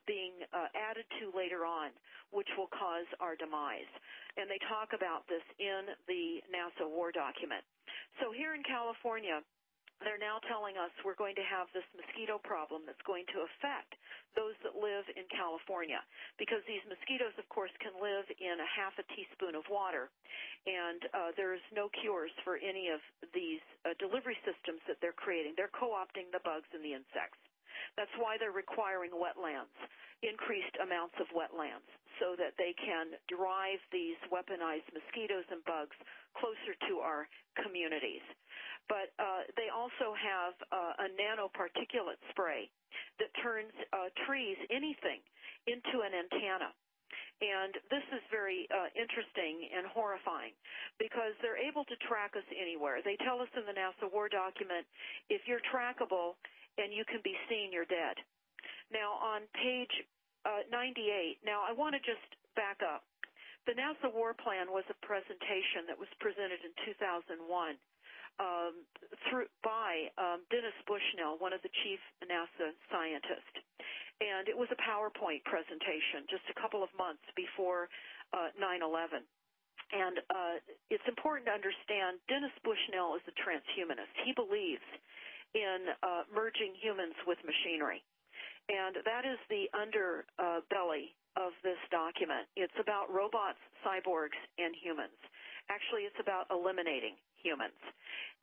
being added to later on, which will cause our demise. And they talk about this in the NASA war document. So here in California, they're now telling us we're going to have this mosquito problem that's going to affect those that live in California, because these mosquitoes, of course, can live in a half a teaspoon of water, and there's no cures for any of these delivery systems that they're creating. They're co-opting the bugs and the insects. That's why they're requiring wetlands, increased amounts of wetlands, so that they can drive these weaponized mosquitoes and bugs closer to our communities. But they also have a nanoparticulate spray that turns trees, anything, into an antenna. And this is very interesting and horrifying because they're able to track us anywhere. They tell us in the NASA war document, if you're trackable and you can be seen, you're dead. Now, on page 98, now I want to just back up. The NASA war plan was a presentation that was presented in 2001 by Dennis Bushnell, one of the chief NASA scientists. And it was a PowerPoint presentation just a couple of months before 9/11. And it's important to understand Dennis Bushnell is a transhumanist. He believes in merging humans with machinery. And that is the underbelly of this document. It's about robots, cyborgs, and humans. Actually, it's about eliminating humans.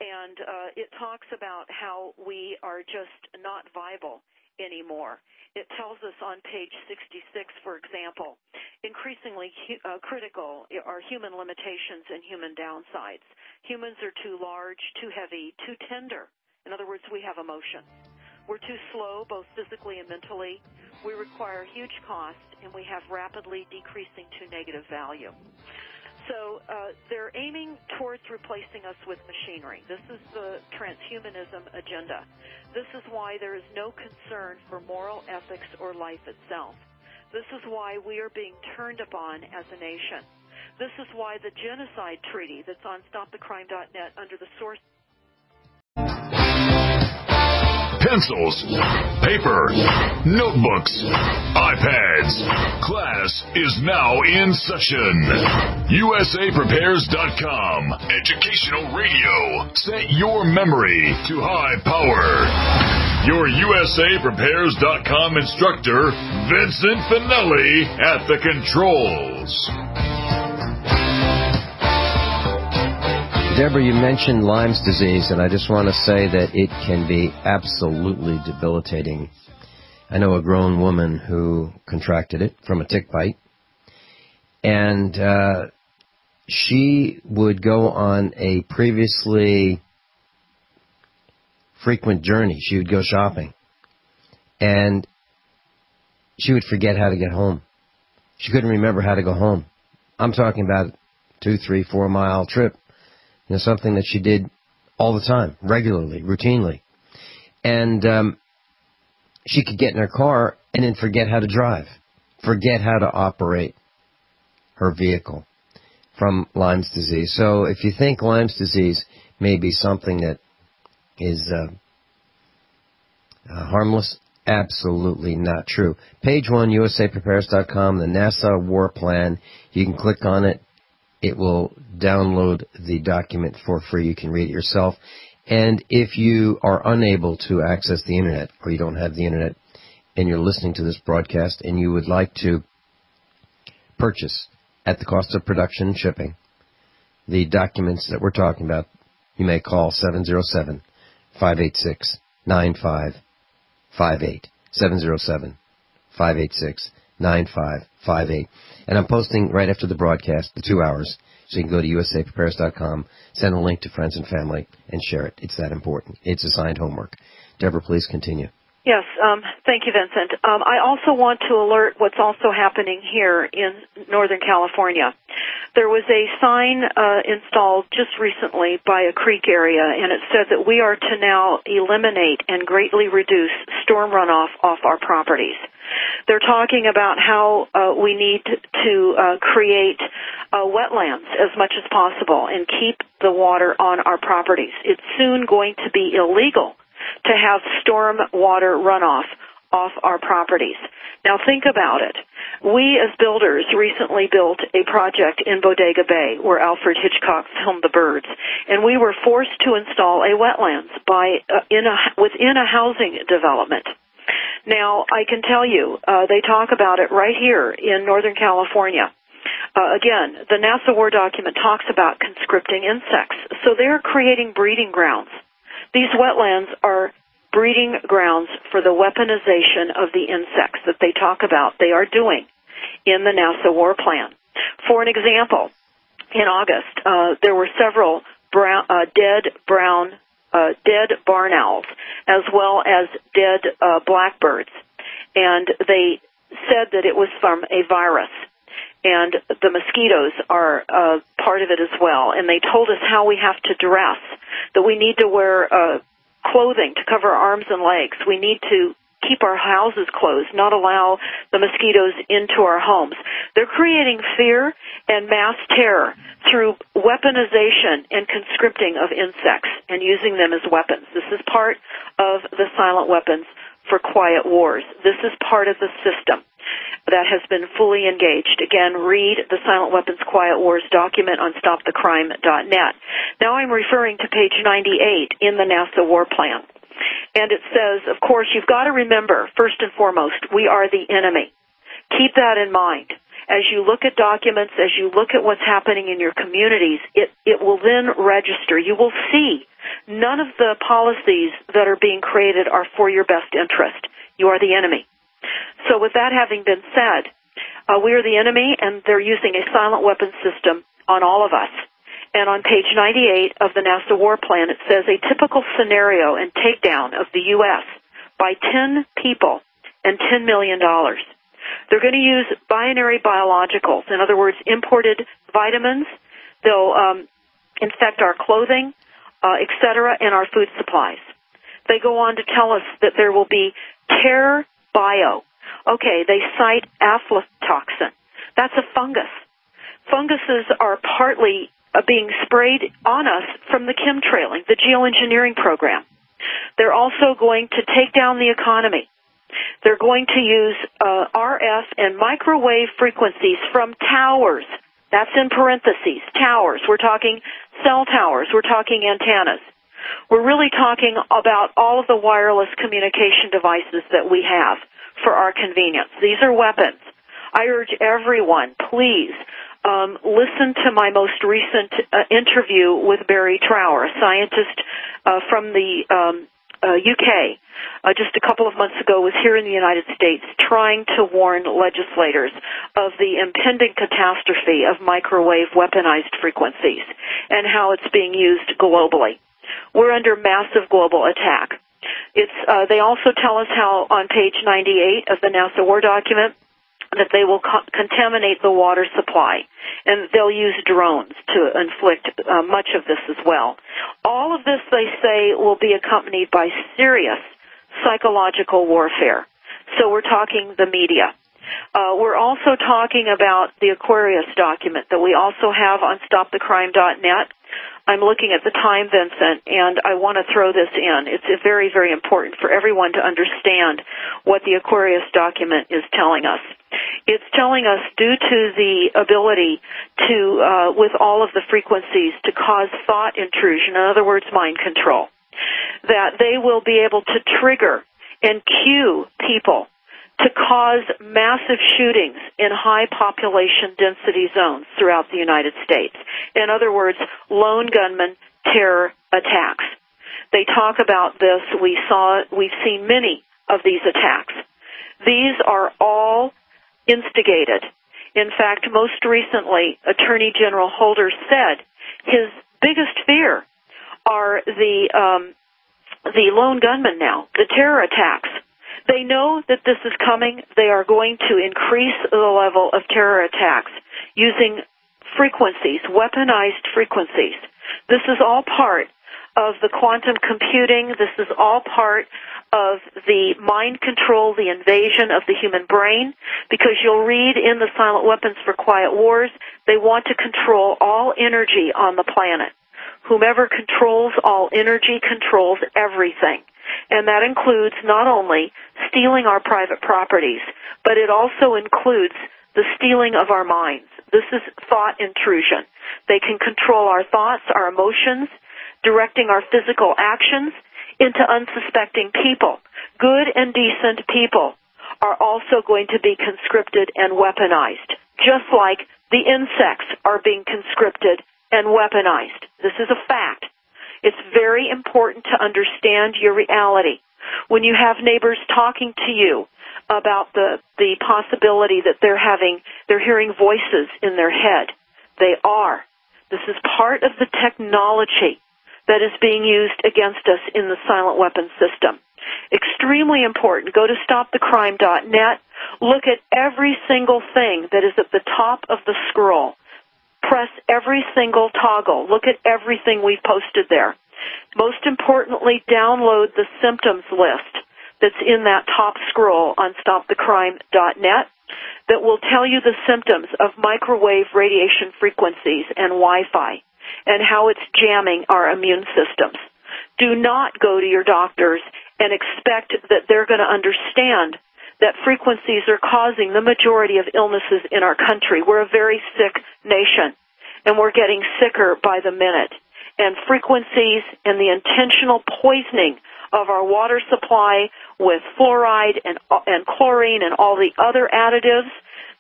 And it talks about how we are just not viable anymore. It tells us on page 66, for example, increasingly critical are human limitations and human downsides. Humans are too large, too heavy, too tender. In other words, we have emotions. We're too slow, both physically and mentally. We require huge cost, and we have rapidly decreasing to negative value. So they're aiming towards replacing us with machinery. This is the transhumanism agenda. This is why there is no concern for moral ethics or life itself. This is why we are being turned upon as a nation. This is why the genocide treaty that's on stopthecrime.net under the source pencils, paper, notebooks, iPads. Class is now in session. USAPrepares.com. Educational radio. Set your memory to high power. Your USAPrepares.com instructor, Vincent Finelli, at the controls. Deborah, you mentioned Lyme's disease, and I just want to say that it can be absolutely debilitating. I know a grown woman who contracted it from a tick bite, and she would go on a previously frequent journey. She would go shopping, and she would forget how to get home. She couldn't remember how to go home. I'm talking about a 2, 3, 4 mile trip. You know, something that she did all the time, regularly, routinely. And she could get in her car and then forget how to drive, forget how to operate her vehicle from Lyme's disease. So if you think Lyme's disease may be something that is harmless, absolutely not true. Page 1, USAPrepares.com, the NASA War Plan. You can click on it. It will download the document for free. You can read it yourself. And if you are unable to access the Internet, or you don't have the Internet, and you're listening to this broadcast, and you would like to purchase at the cost of production and shipping the documents that we're talking about, you may call 707-586-9558. 707-586-9558. And I'm posting right after the broadcast, the 2 hours, so you can go to USAPrepares.com, send a link to friends and family, and share it. It's that important. It's assigned homework. Deborah, please continue. Yes, thank you, Vincent. I also want to alert what's also happening here in Northern California. There was a sign installed just recently by a creek area, and it said that we are to now eliminate and greatly reduce storm runoff off our properties. They're talking about how we need to create wetlands as much as possible and keep the water on our properties. It's soon going to be illegal to have storm water runoff off our properties. Now think about it. We as builders recently built a project in Bodega Bay where Alfred Hitchcock filmed The Birds, and we were forced to install a wetlands within a housing development. Now, I can tell you, they talk about it right here in Northern California. Again, the NASA War document talks about conscripting insects, so they're creating breeding grounds. These wetlands are breeding grounds for the weaponization of the insects that they talk about they are doing in the NASA War Plan. For an example, in August, there were several dead barn owls, as well as dead blackbirds, and they said that it was from a virus. And the mosquitoes are part of it as well. And they told us how we have to dress, that we need to wear clothing to cover our arms and legs. We need to keep our houses closed, not allow the mosquitoes into our homes. They're creating fear and mass terror through weaponization and conscripting of insects and using them as weapons. This is part of the silent weapons for quiet wars. This is part of the system that has been fully engaged. Again, read the Silent Weapons Quiet Wars document on stopthecrime.net. Now I'm referring to page 98 in the NASA War Plan. And it says, of course, you've got to remember, first and foremost, we are the enemy. Keep that in mind. As you look at documents, as you look at what's happening in your communities, it will then register. You will see none of the policies that are being created are for your best interest. You are the enemy. So with that having been said, we are the enemy, and they're using a silent weapons system on all of us. And on page 98 of the NASA War Plan, it says a typical scenario and takedown of the U.S. by 10 people and $10 million. They're going to use binary biologicals, in other words, imported vitamins. They'll infect our clothing, etc., and our food supplies. They go on to tell us that there will be terror bio. Okay, they cite aflatoxin. That's a fungus. Funguses are partly being sprayed on us from the chemtrailing, the geoengineering program. They're also going to take down the economy. They're going to use RF and microwave frequencies from towers. That's in parentheses, towers. We're talking cell towers. We're talking antennas. We're really talking about all of the wireless communication devices that we have for our convenience. These are weapons. I urge everyone, please, listen to my most recent interview with Barry Trower, a scientist from the UK. Just a couple of months ago was here in the United States trying to warn legislators of the impending catastrophe of microwave weaponized frequencies and how it's being used globally. We're under massive global attack. They also tell us how on page 98 of the NASA War document that they will contaminate the water supply, and they'll use drones to inflict much of this as well. All of this, they say, will be accompanied by serious psychological warfare. So we're talking the media. We're also talking about the Aquarius document that we also have on stopthecrime.net. I'm looking at the time, Vincent, and I want to throw this in. It's very, very important for everyone to understand what the Aquarius document is telling us. It's telling us, due to the ability to, with all of the frequencies, to cause thought intrusion, in other words, mind control, that they will be able to trigger and cue people to cause massive shootings in high population density zones throughout the United States. In other words, lone gunman terror attacks. They talk about this. We've seen many of these attacks. These are all instigated. In fact, most recently, Attorney General Holder said his biggest fear are the lone gunmen now, the terror attacks. They know that this is coming. They are going to increase the level of terror attacks using frequencies, weaponized frequencies. This is all part of the quantum computing. This is all part of the mind control, the invasion of the human brain, because you'll read in the Silent Weapons for Quiet Wars, they want to control all energy on the planet. Whomever controls all energy controls everything. And that includes not only stealing our private properties, but it also includes the stealing of our minds. This is thought intrusion. They can control our thoughts, our emotions, directing our physical actions into unsuspecting people. Good and decent people are also going to be conscripted and weaponized, just like the insects are being conscripted and weaponized. This is a fact. It's very important to understand your reality. When you have neighbors talking to you about the possibility that they're hearing voices in their head, they are. This is part of the technology that is being used against us in the silent weapons system. Extremely important. Go to stopthecrime.net. Look at every single thing that is at the top of the scroll. Press every single toggle. Look at everything we've posted there. Most importantly, download the symptoms list that's in that top scroll on stopthecrime.net that will tell you the symptoms of microwave radiation frequencies and Wi-Fi and how it's jamming our immune systems. Do not go to your doctors and expect that they're going to understand that frequencies are causing the majority of illnesses in our country. We're a very sick nation, and we're getting sicker by the minute. And frequencies and the intentional poisoning of our water supply with fluoride and chlorine and all the other additives,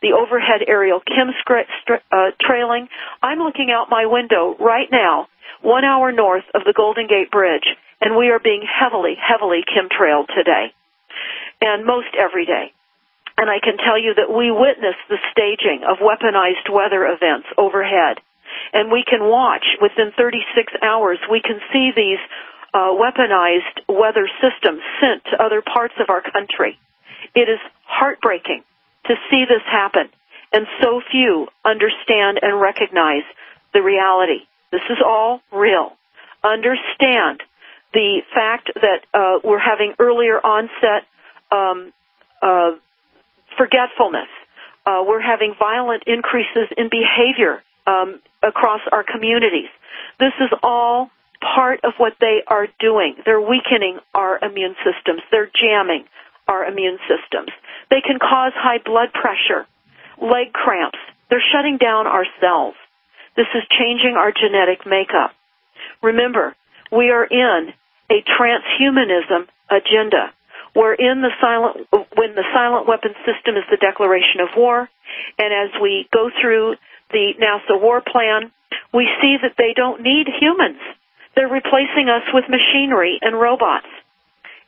the overhead aerial trailing. I'm looking out my window right now, 1 hour north of the Golden Gate Bridge, and we are being heavily, heavily chemtrailed today, and most every day. And I can tell you that we witness the staging of weaponized weather events overhead. And we can watch, within 36 hours, we can see these weaponized weather systems sent to other parts of our country. It is heartbreaking to see this happen, and so few understand and recognize the reality. This is all real. Understand the fact that we're having earlier onset forgetfulness. We're having violent increases in behavior across our communities. This is all part of what they are doing. They're weakening our immune systems. They're jamming our immune systems. They can cause high blood pressure, leg cramps. They're shutting down our cells. This is changing our genetic makeup. Remember, we are in a transhumanism agenda. We're in when the silent weapon system is the declaration of war, and as we go through the NASA war plan, we see that they don't need humans. They're replacing us with machinery and robots.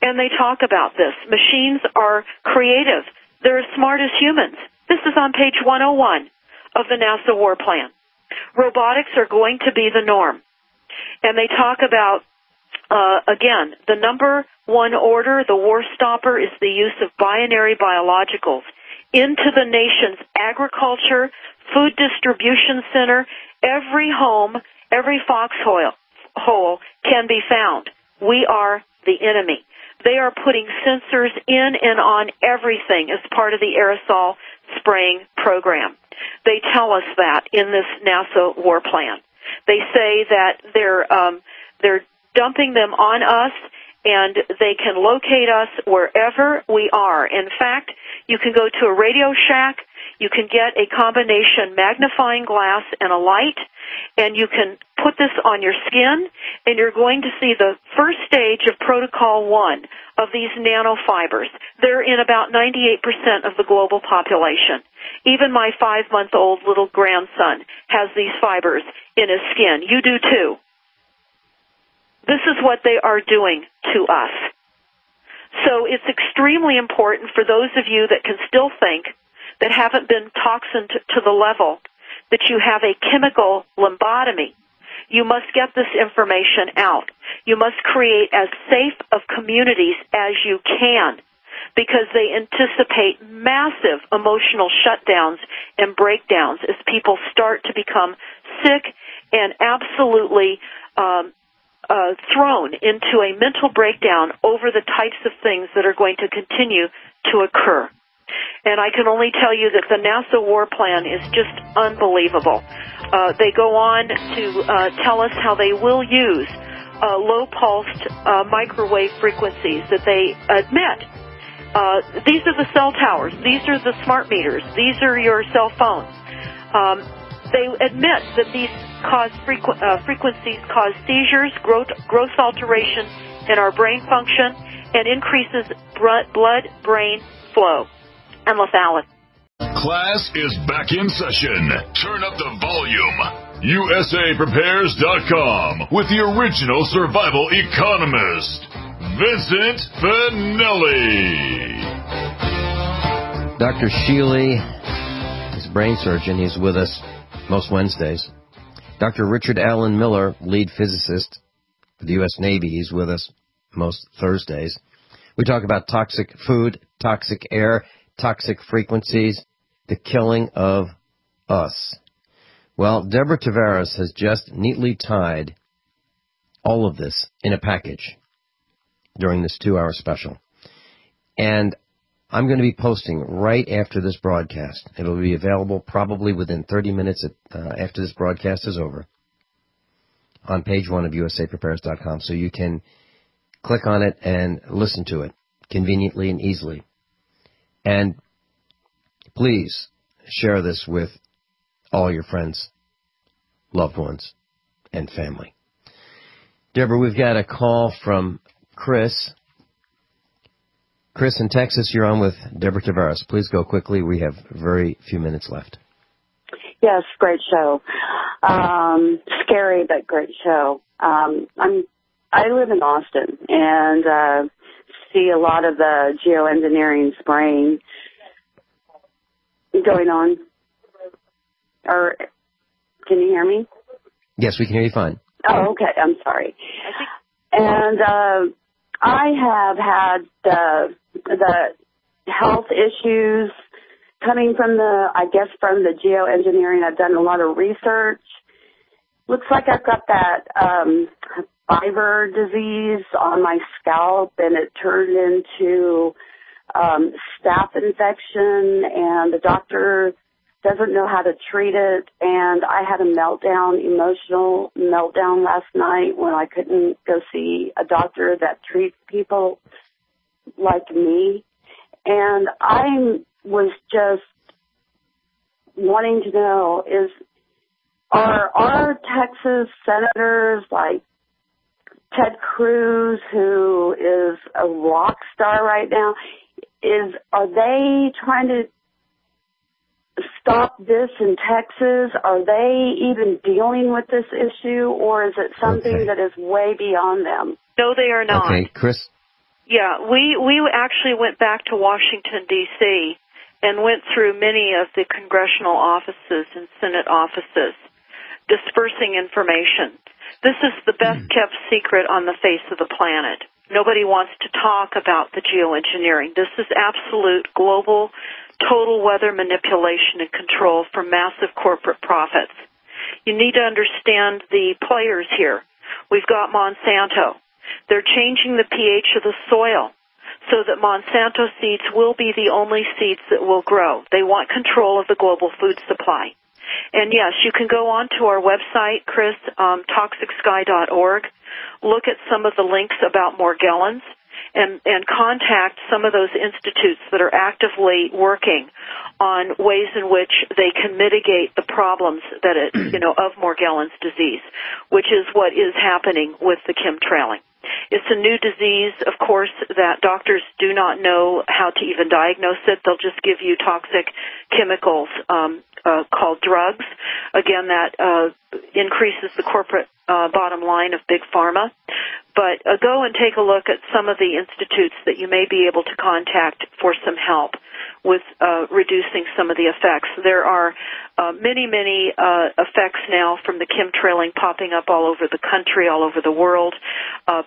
And they talk about this. Machines are creative. They're as smart as humans. This is on page 101 of the NASA war plan. Robotics are going to be the norm. And they talk about, again, the number one order, the war stopper, is the use of binary biologicals into the nation's agriculture, food distribution center. Every home, every foxhole can be found. We are the enemy. They are putting sensors in and on everything as part of the aerosol spraying program. They tell us that in this NASA war plan. They say that they're dumping them on us, and they can locate us wherever we are. In fact, you can go to a Radio Shack, you can get a combination magnifying glass and a light, and you can put this on your skin, and you're going to see the first stage of Protocol 1 of these nanofibers. They're in about 98% of the global population. Even my 5-month-old little grandson has these fibers in his skin. You do too. This is what they are doing to us. So it's extremely important for those of you that can still think, that haven't been toxined to the level that you have a chemical lobotomy. You must get this information out. You must create as safe of communities as you can, because they anticipate massive emotional shutdowns and breakdowns as people start to become sick and absolutely thrown into a mental breakdown over the types of things that are going to continue to occur. And I can only tell you that the NASA war plan is just unbelievable. They go on to tell us how they will use low-pulsed microwave frequencies that they admit. These are the cell towers. These are the smart meters. These are your cell phones. They admit that these frequencies cause seizures, growth alteration in our brain function, and increases blood-brain flow and lethality. Class is back in session. Turn up the volume. USAPrepares.com with the original survival economist, Vincent Finelli. Dr. Sheely is a brain surgeon. He's with us most Wednesdays. Dr. Richard Allen Miller, lead physicist for the U.S. Navy. He's with us most Thursdays. We talk about toxic food, toxic air, toxic frequencies, the killing of us. Well, Deborah Tavares has just neatly tied all of this in a package during this 2-hour special. And I'm going to be posting right after this broadcast. It'll be available probably within 30 minutes after this broadcast is over on page 1 of USAPrepares.com, so you can click on it and listen to it conveniently and easily. And please share this with all your friends, loved ones, and family. Deborah, we've got a call from Chris Chris in Texas, you're on with Deborah Tavares. Please go quickly. We have very few minutes left. Yes, great show. Scary, but great show. I live in Austin and see a lot of the geoengineering spraying going on. Or can you hear me? Yes, we can hear you fine. Oh, okay. I'm sorry. And I have had the health issues coming from from the geoengineering. I've done a lot of research. Looks like I've got that fiber disease on my scalp, and it turned into staph infection, and the doctor doesn't know how to treat it, and I had a emotional meltdown last night when I couldn't go see a doctor that treats people like me. And I was just wanting to know, are our Texas senators like Ted Cruz, who is a rock star right now, are they trying to stop this in Texas? Are they even dealing with this issue, or is it something that is way beyond them? No, they are not. Okay, Chris? Yeah, we actually went back to Washington, D.C., and went through many of the congressional offices and Senate offices, dispersing information. This is the best-kept secret on the face of the planet. Nobody wants to talk about the geoengineering. This is absolute global total weather manipulation and control for massive corporate profits. You need to understand the players here. We've got Monsanto. They're changing the pH of the soil so that Monsanto seeds will be the only seeds that will grow. They want control of the global food supply. And yes, you can go on to our website, Chris, toxicsky.org, look at some of the links about Morgellons, and contact some of those institutes that are actively working on ways in which they can mitigate the problems that of Morgellons disease, which is what is happening with the chemtrailing. It's a new disease, of course, that doctors do not know how to even diagnose it. They'll just give you toxic chemicals called drugs. Again, that increases the corporate bottom line of Big Pharma. But go and take a look at some of the institutes that you may be able to contact for some help with reducing some of the effects. There are many effects now from the chemtrailing popping up all over the country, all over the world.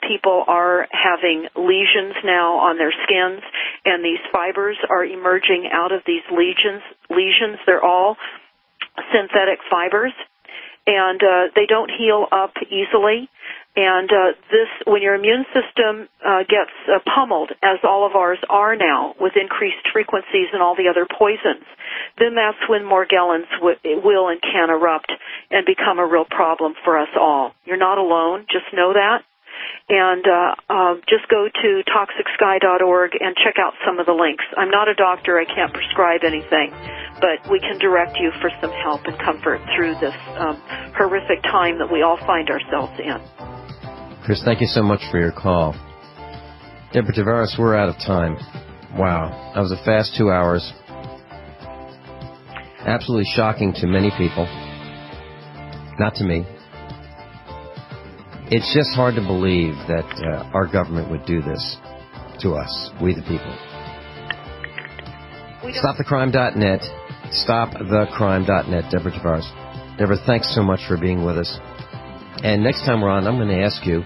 People are having lesions now on their skins, and these fibers are emerging out of these lesions. They're all synthetic fibers, and they don't heal up easily. And when your immune system gets pummeled, as all of ours are now, with increased frequencies and all the other poisons, then that's when Morgellons will and can erupt and become a real problem for us all. You're not alone. Just know that. And just go to toxicsky.org and check out some of the links. I'm not a doctor. I can't prescribe anything, but we can direct you for some help and comfort through this horrific time that we all find ourselves in. Chris, thank you so much for your call. Deborah Tavares, we're out of time. Wow, that was a fast 2 hours. Absolutely shocking to many people. Not to me. It's just hard to believe that our government would do this to us, we the people. StopTheCrime.net. StopTheCrime.net. Deborah Tavares. Deborah, thanks so much for being with us. And next time we're on, I'm going to ask you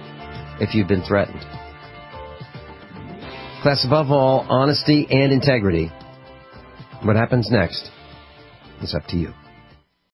if you've been threatened. Class, above all, honesty and integrity. What happens next is up to you.